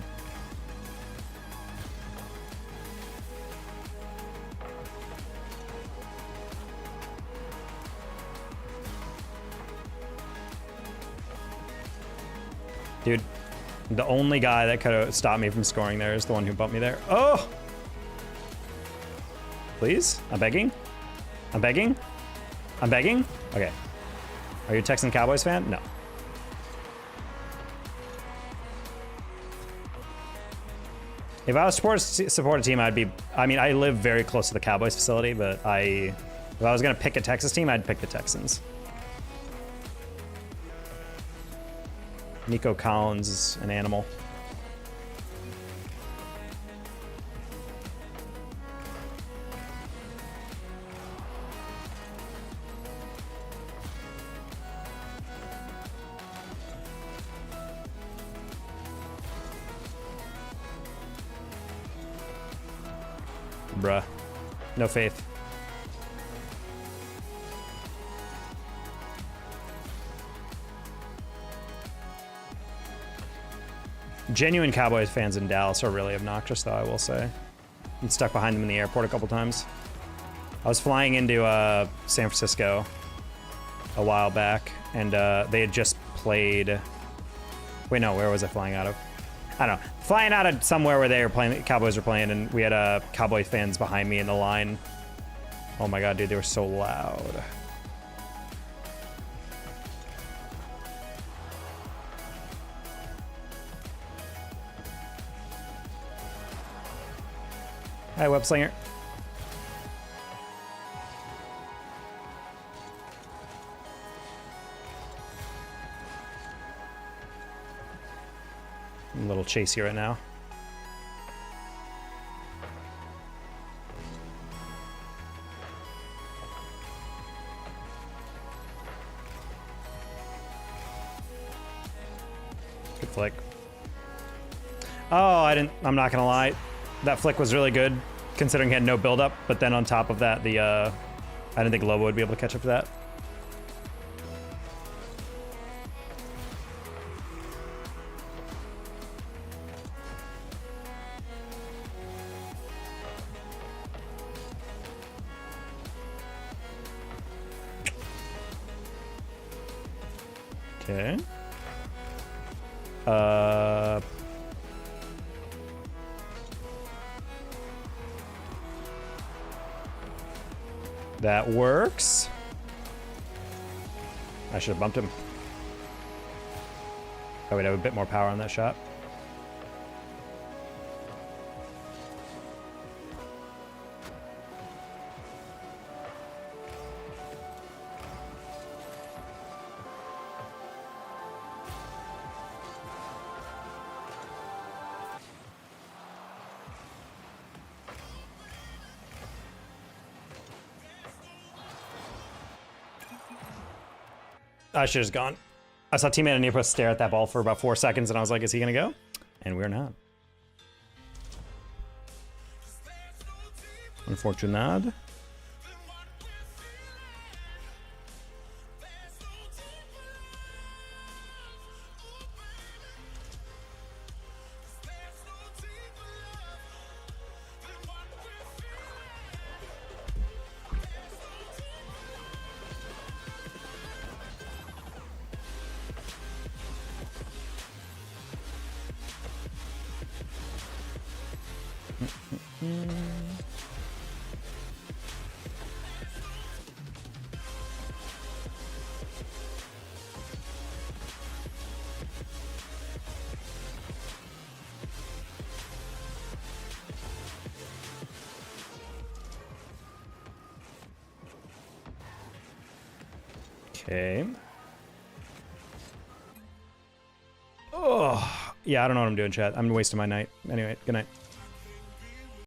Dude, the only guy that could have stopped me from scoring there is the one who bumped me there. Oh! Please? I'm begging? I'm begging? I'm begging? Okay. Are you a Texan Cowboys fan? No. If I was support a team, I'd be... I mean, I live very close to the Cowboys facility, but if I was going to pick a Texas team, I'd pick the Texans. Nico Collins is an animal. Bruh. No faith. Genuine Cowboys fans in Dallas are really obnoxious, though, I will say. I'm stuck behind them in the airport a couple times. I was flying into San Francisco a while back, and they had just played... Wait, no, where was I flying out of? I don't know. Flying out of somewhere where they were playing, the Cowboys were playing, and we had Cowboy fans behind me in the line. Oh my god, dude, they were so loud. Hi, Web Slinger. I'm a little chasey right now. Good flick. Oh, I'm not gonna lie. That flick was really good, considering he had no build-up, but then on top of that, I didn't think Lobo would be able to catch up to that. Okay. That works. I should have bumped him. I would have a bit more power on that shot. I should have just gone. I saw teammate Anipa stare at that ball for about 4 seconds, and I was like, is he gonna go? And we're not. Unfortunado. Okay. Oh, yeah, I don't know what I'm doing, chat. I'm wasting my night. Anyway, good night.